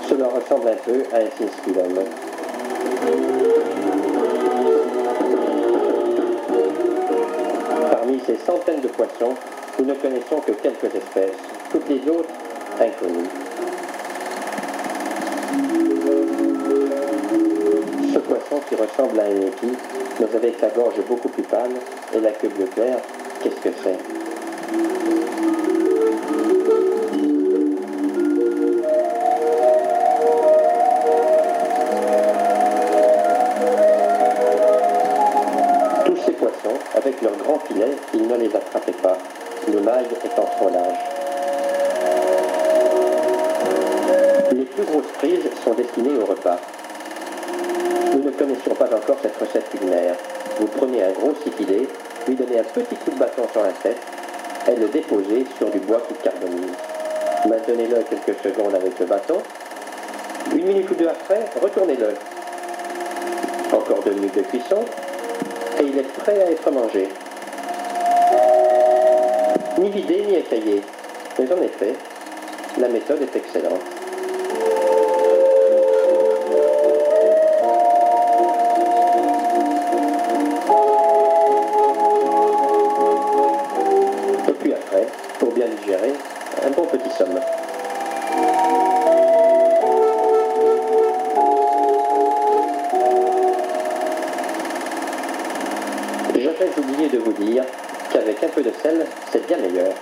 Cela ressemble un peu à un cinsculum. Parmi ces centaines de poissons, nous ne connaissons que quelques espèces, toutes les autres inconnues. Ce poisson qui ressemble à un épi, mais avec la gorge beaucoup plus pâle et la queue bleu clair, qu'est-ce que c'est? Avec leurs grands filets, ils ne les attrapaient pas, le maille étant trop large. Les plus grosses prises sont destinées au repas. Nous ne connaissions pas encore cette recette culinaire. Vous prenez un gros cipilé, lui donnez un petit coup de bâton sur la tête et le déposez sur du bois qui carbonise. Maintenez-le quelques secondes avec le bâton. 1 minute ou 2 après, retournez-le. Encore 2 minutes de cuisson. Et il est prêt à être mangé. Ni vidé ni écaillé. Mais en effet, la méthode est excellente. Et puis après, pour bien digérer, un bon petit somme. J'avais oublié de vous dire qu'avec un peu de sel, c'est bien meilleur.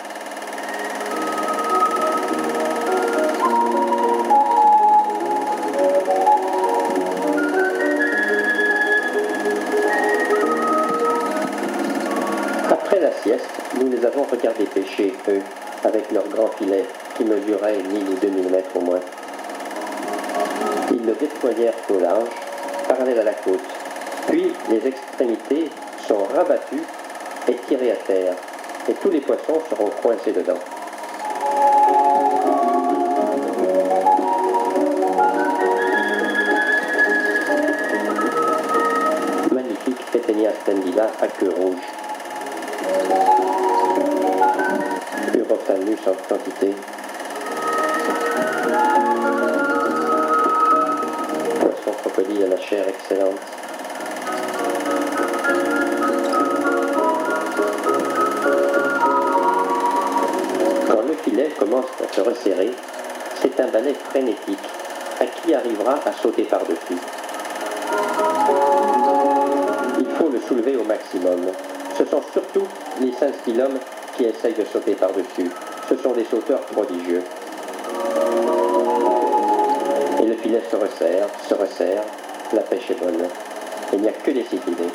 Après la sieste, nous les avons regardés pêcher, eux, avec leurs grands filets qui mesuraient 1000 ou 2000 mètres au moins. Ils le déployèrent au large, parallèle à la côte. Puis les extrémités sont rabattus et tirés à terre, et tous les poissons seront coincés dedans. Magnifique Péténia splendida à queue rouge. Urophthalmus en quantité. Poisson crocodile à la chair excellente. Commence à se resserrer, c'est un balai frénétique. À qui arrivera à sauter par-dessus? Il faut le soulever au maximum. Ce sont surtout les cinsculums qui essayent de sauter par-dessus. Ce sont des sauteurs prodigieux. Et le filet se resserre, la pêche est bonne. Il n'y a que des cyclidés.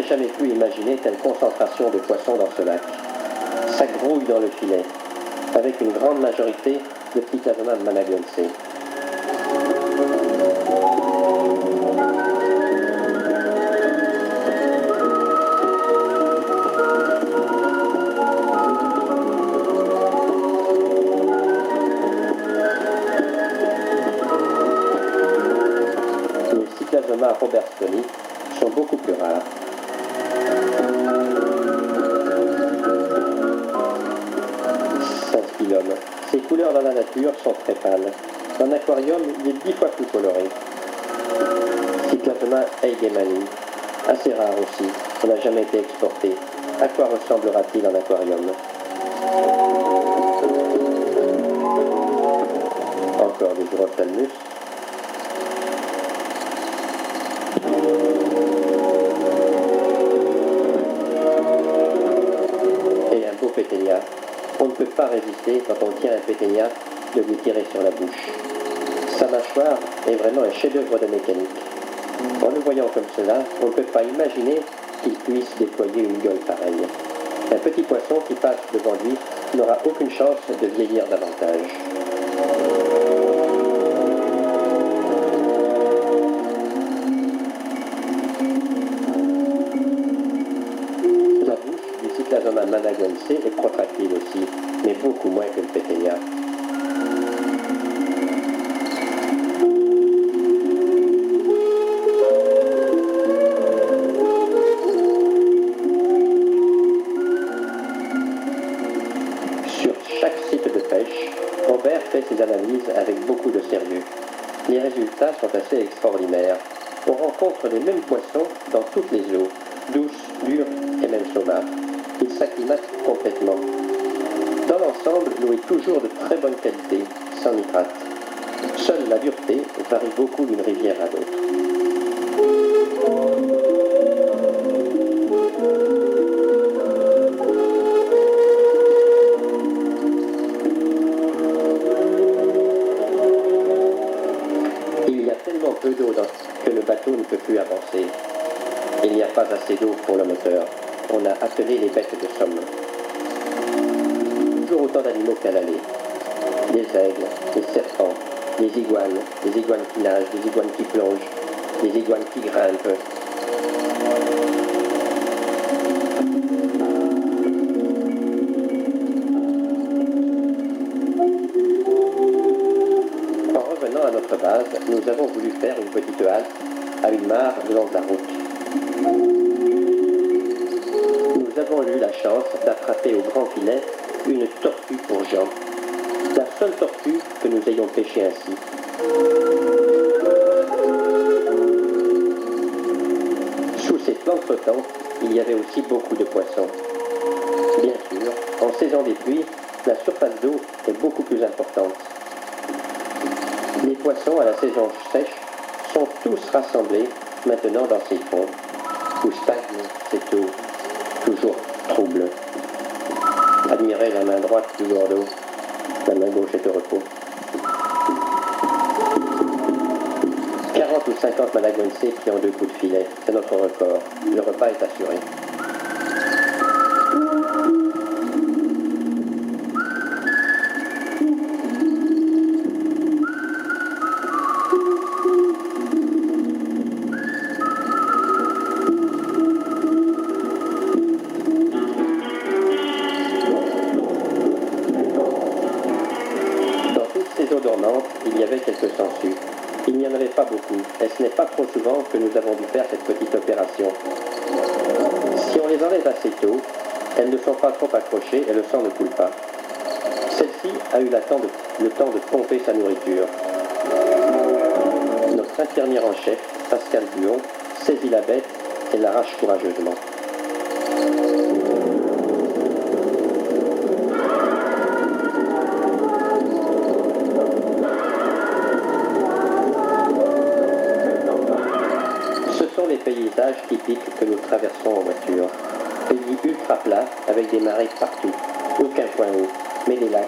Jamais pu imaginer telle concentration de poissons dans ce lac. Ça grouille dans le filet, avec une grande majorité de Cyclasoma managense. Les Cyclasoma robertsoni sont beaucoup plus rares. Ces couleurs dans la nature sont très pâles. En aquarium, il est 10 fois plus coloré. Cyclapema eigemani, assez rare aussi, ça n'a jamais été exporté. À quoi ressemblera-t-il en aquarium? Encore des Gyrophthalmus. Et un beau péténia. On ne peut pas résister, quand on tient un péténia, de lui tirer sur la bouche. Sa mâchoire est vraiment un chef-d'œuvre de mécanique. En le voyant comme cela, on ne peut pas imaginer qu'il puisse déployer une gueule pareille. Un petit poisson qui passe devant lui n'aura aucune chance de vieillir davantage. La bouche du Cyclasoma managuense est protractile aussi, mais beaucoup moins que le péténia. Robert fait ses analyses avec beaucoup de sérieux. Les résultats sont assez extraordinaires. On rencontre les mêmes poissons dans toutes les eaux, douces, dures et même saumâtres. Ils s'acclimatent complètement. Dans l'ensemble, l'eau est toujours de très bonne qualité, sans nitrate. Seule la dureté varie beaucoup d'une rivière à l'autre. Peu d'eau que le bateau ne peut plus avancer. Il n'y a pas assez d'eau pour le moteur. On a attelé les bêtes de somme. Toujours autant d'animaux qu'à l'aller. Des aigles, des serpents, des iguanes qui nagent, des iguanes qui plongent, des iguanes qui grimpent. À notre base, nous avons voulu faire une petite halte à une mare le long de la route. Nous avons eu la chance d'attraper au grand filet une tortue pour Jean. La seule tortue que nous ayons pêchée ainsi. Sous ces plantes flottantes, il y avait aussi beaucoup de poissons. Bien sûr, en saison des pluies, la surface d'eau est beaucoup plus importante. Les poissons à la saison sèche sont tous rassemblés maintenant dans ces fonds, où stagne cette eau toujours trouble. Admirez la main droite du gordo, la main gauche est au repos. 40 ou 50 managuense qui ont 2 coups de filet, c'est notre record. Le repas est assuré. Il y avait quelques sangsues. Il n'y en avait pas beaucoup, et ce n'est pas trop souvent que nous avons dû faire cette petite opération. Si on les enlève assez tôt, elles ne sont pas trop accrochées et le sang ne coule pas. Celle-ci a eu le temps de pomper sa nourriture. Notre infirmière en chef, Pascal Buon, saisit la bête et l'arrache courageusement. Paysages typiques que nous traversons en voiture. Pays ultra plat avec des marais partout. Aucun point haut, mais des lacs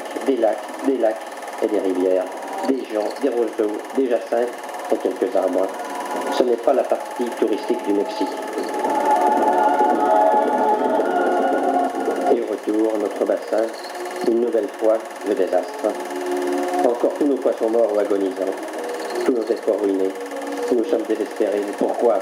et des rivières. Des gens, des roseaux, des jacinthes et quelques arbres. Ce n'est pas la partie touristique du Mexique. Et au retour, notre bassin, une nouvelle fois, le désastre. Encore tous nos poissons morts ou agonisants. Tous nos efforts ruinés. Nous sommes désespérés. Pourquoi?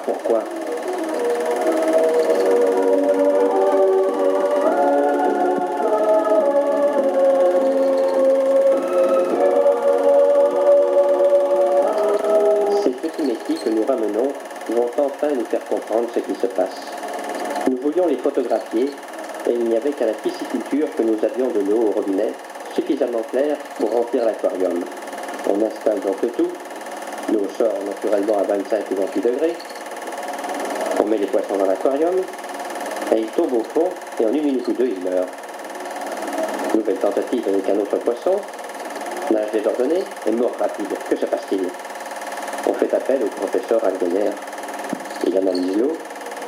Ces petits métiers que nous ramenons vont enfin nous faire comprendre ce qui se passe. Nous voulions les photographier et il n'y avait qu'à la pisciculture que nous avions de l'eau au robinet suffisamment clair pour remplir l'aquarium. On installe donc le tout. L'eau sort naturellement à 25 ou 28 degrés. On met les poissons dans l'aquarium et ils tombent au fond et en 1 minute ou 2 ils meurent. Nouvelle tentative avec un autre poisson. Nage désordonné et mort rapide. Que se passe-t-il? On fait appel au professeur Algener. Il analyse l'eau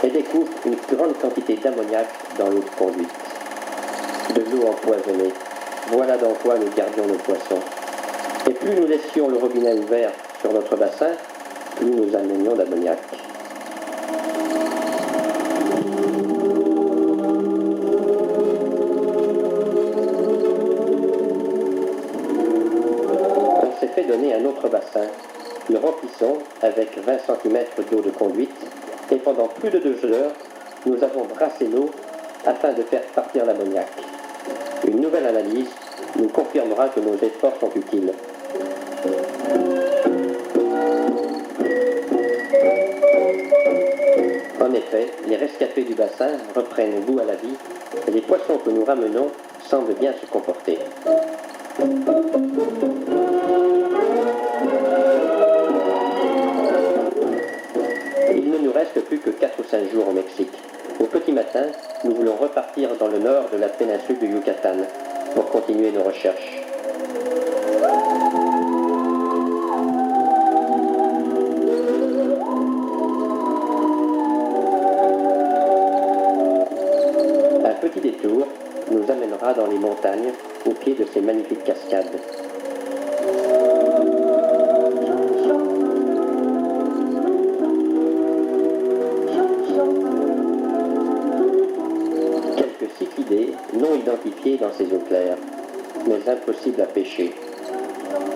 et découvre une grande quantité d'ammoniac dans l'eau de conduite. De l'eau empoisonnée. Voilà dans quoi nous gardions nos poissons. Et plus nous laissions le robinet ouvert sur notre bassin, plus nous amenions d'ammoniac. On s'est fait donner un autre bassin. Nous remplissons avec 20 cm d'eau de conduite et pendant plus de 2 heures, nous avons brassé l'eau afin de faire partir l'ammoniac. Une nouvelle analyse nous confirmera que nos efforts sont utiles. En effet, les rescapés du bassin reprennent goût à la vie et les poissons que nous ramenons semblent bien se comporter. Il ne nous reste plus que 4 ou 5 jours au Mexique. Au petit matin, nous voulons repartir dans le nord de la péninsule du Yucatan pour continuer nos recherches. Un petit détour nous amènera dans les montagnes au pied de ces magnifiques cascades. Non identifiés dans ces eaux claires, mais impossibles à pêcher.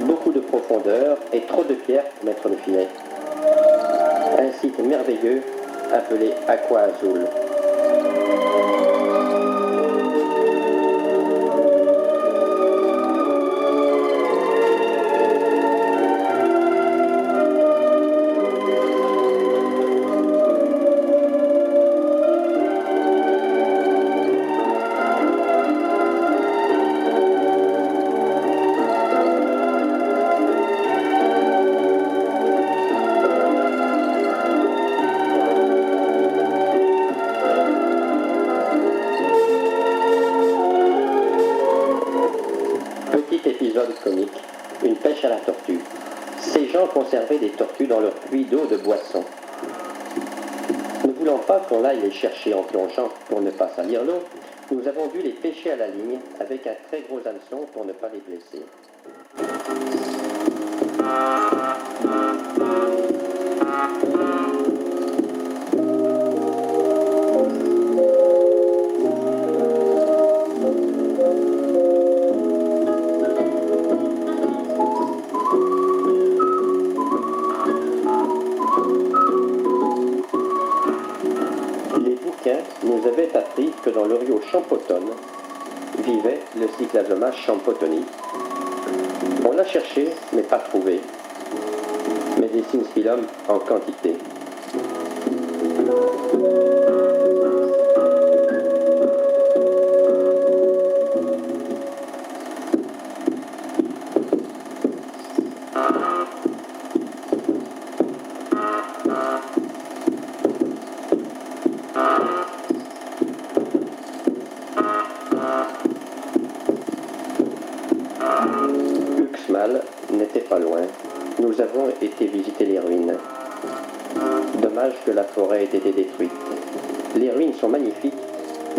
Beaucoup de profondeur et trop de pierres pour mettre le filet. Un site merveilleux appelé Aqua Azul. Comique, une pêche à la tortue. Ces gens conservaient des tortues dans leur puits d'eau de boisson. Ne voulant pas qu'on aille les chercher en plongeant pour ne pas salir l'eau, nous avons dû les pêcher à la ligne avec un très gros hameçon pour ne pas les blesser. Nous avait appris que dans le rio Champotton vivait le Cyclasoma champotoni. On l'a cherché, mais pas trouvé. Mais des synsphyllum en quantité. Uxmal n'était pas loin. Nous avons été visiter les ruines. Dommage que la forêt ait été détruite. Les ruines sont magnifiques,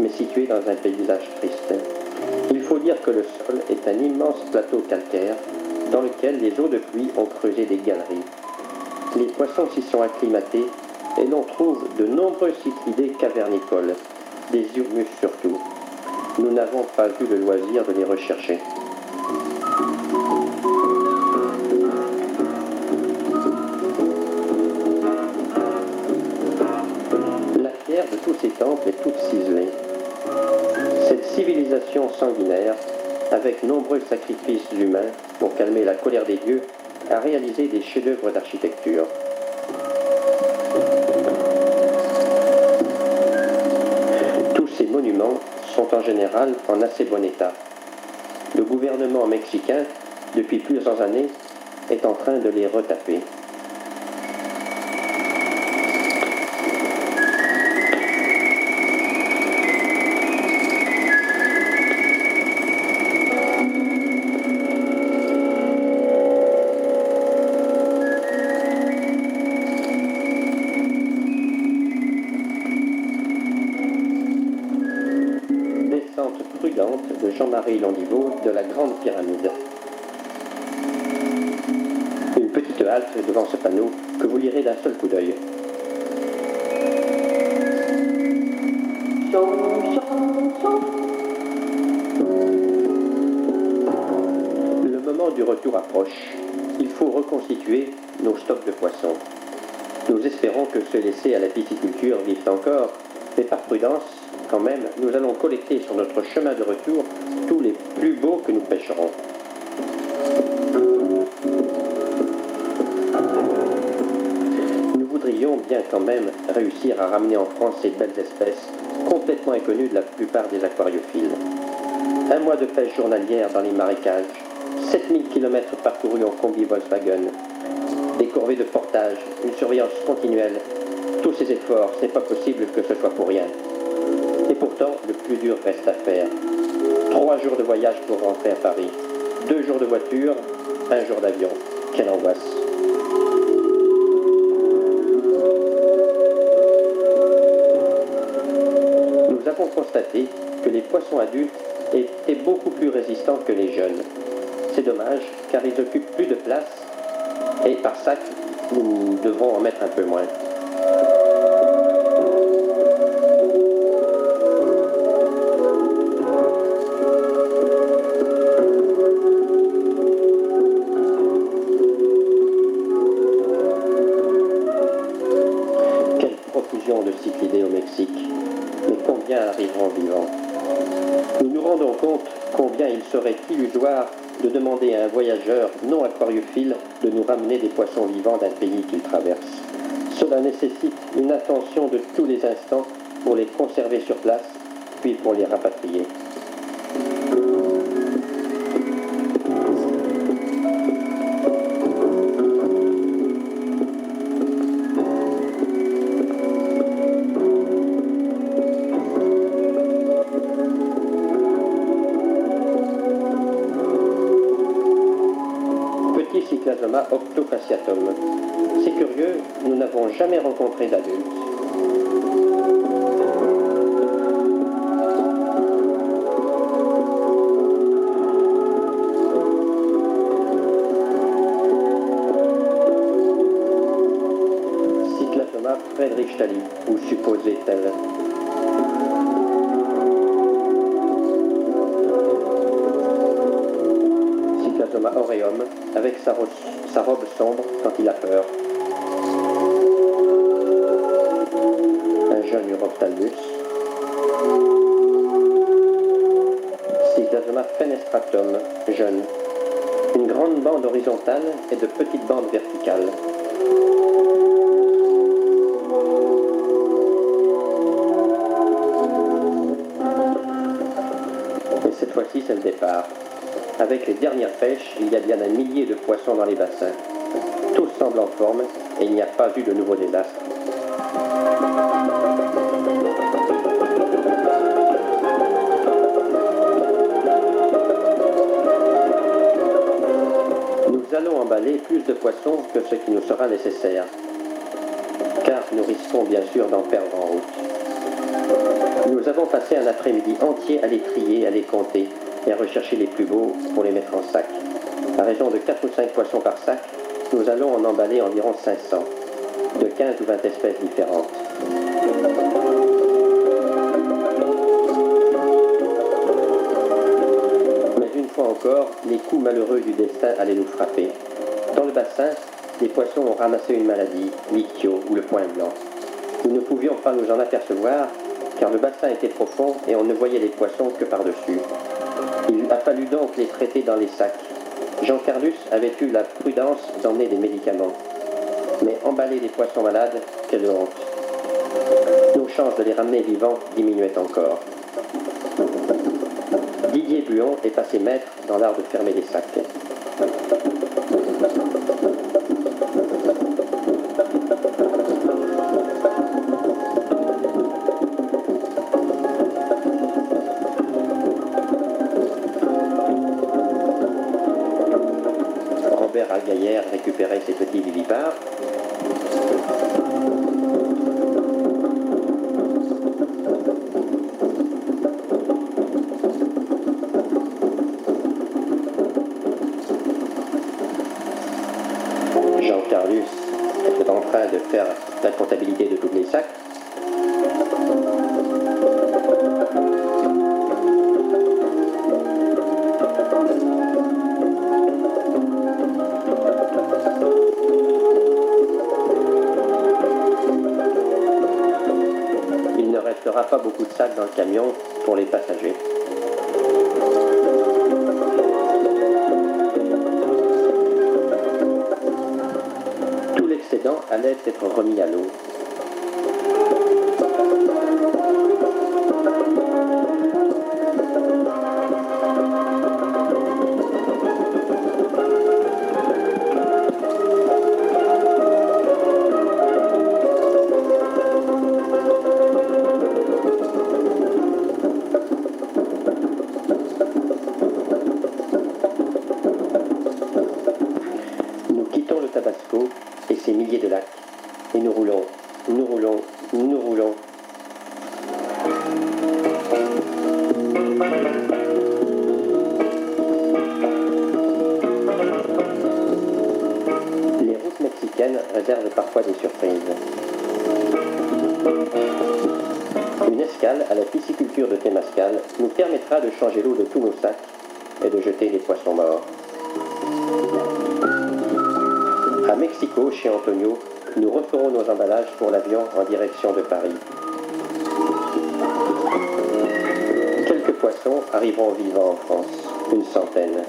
mais situées dans un paysage triste. Il faut dire que le sol est un immense plateau calcaire dans lequel les eaux de pluie ont creusé des galeries. Les poissons s'y sont acclimatés et l'on trouve de nombreux citridés cavernicoles, des urmus surtout. Nous n'avons pas eu le loisir de les rechercher. La pierre de tous ces temples est toute ciselée. Cette civilisation sanguinaire, avec nombreux sacrifices humains pour calmer la colère des dieux, a réalisé des chefs-d'œuvre d'architecture. Tous ces monuments sont en général en assez bon état. Le gouvernement mexicain, depuis plusieurs années, est en train de les retaper. Descente prudente de Jean-Marie Landivot de la Grande Pyramide. Une petite halte devant ce panneau que vous lirez d'un seul coup d'œil. Le moment du retour approche. Il faut reconstituer nos stocks de poissons. Nous espérons que ceux laissés à la pisciculture vivent encore, mais par prudence, quand même, nous allons collecter sur notre chemin de retour tous les plus beaux que nous pêcherons. Nous voudrions bien quand même réussir à ramener en France ces belles espèces complètement inconnues de la plupart des aquariophiles. Un mois de pêche journalière dans les marécages, 7000 km parcourus en combi Volkswagen, des corvées de portage, une surveillance continuelle. Tous ces efforts, ce n'est pas possible que ce soit pour rien. Et pourtant, le plus dur reste à faire. 3 jours de voyage pour rentrer à Paris. 2 jours de voiture, 1 jour d'avion. Quelle angoisse! Nous avons constaté que les poissons adultes étaient beaucoup plus résistants que les jeunes. C'est dommage, car ils occupent plus de place, et par sac, nous devrons en mettre un peu moins. De cyclidés au Mexique, mais combien arriveront vivants? Nous nous rendons compte combien il serait illusoire de demander à un voyageur non aquariophile de nous ramener des poissons vivants d'un pays qu'il traverse. Cela nécessite une attention de tous les instants pour les conserver sur place, puis pour les rapatrier. Cyclasoma octofasciatum. C'est curieux, nous n'avons jamais rencontré d'adultes. Cyclasoma Friedrichsthalli, ou supposait-elle. Cyclasoma aureum, avec sa robe sombre quand il a peur. Un jeune Uroptalmus. Cyclasoma fenestratum, jeune. Une grande bande horizontale et de petites bandes verticales. Et cette fois-ci, c'est le départ. Avec les dernières pêches, il y a bien un millier de poissons dans les bassins. Tous semblent en forme et il n'y a pas eu de nouveau désastre. Nous allons emballer plus de poissons que ce qui nous sera nécessaire, car nous risquons bien sûr d'en perdre en route. Nous avons passé un après-midi entier à les trier, à les compter, et à rechercher les plus beaux pour les mettre en sac. À raison de 4 ou 5 poissons par sac, nous allons en emballer environ 500, de 15 ou 20 espèces différentes. Mais une fois encore, les coups malheureux du destin allaient nous frapper. Dans le bassin, les poissons ont ramassé une maladie, l'ichtio ou le point blanc. Nous ne pouvions pas nous en apercevoir, car le bassin était profond et on ne voyait les poissons que par-dessus. Il a fallu donc les traiter dans les sacs. Jean Carlus avait eu la prudence d'emmener des médicaments. Mais emballer des poissons malades, quelle honte. Nos chances de les ramener vivants diminuaient encore. Didier Didier Buon est passé maître dans l'art de fermer les sacs. Robert Agaillère récupérait ses petits vivipares. Jean Carlus était en train de faire la comptabilité de tous les sacs. Il ne restera pas beaucoup de sacs dans le camion pour les passagers. Tout l'excédent allait être remis à l'eau. Nous quittons le Tabasco et ses milliers de lacs, et nous roulons, nous roulons, nous roulons. Les routes mexicaines réservent parfois des surprises. Une escale à la pisciculture de Temascal nous permettra de changer l'eau de tous nos sacs et de jeter les poissons morts. À Mexico, chez Antonio, nous referons nos emballages pour l'avion en direction de Paris. Quelques poissons arriveront vivants en France, une centaine.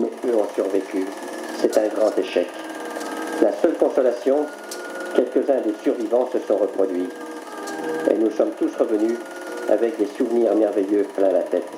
Mais eux ont survécu. C'est un grand échec. La seule consolation, quelques-uns des survivants se sont reproduits. Et nous sommes tous revenus avec des souvenirs merveilleux plein la tête.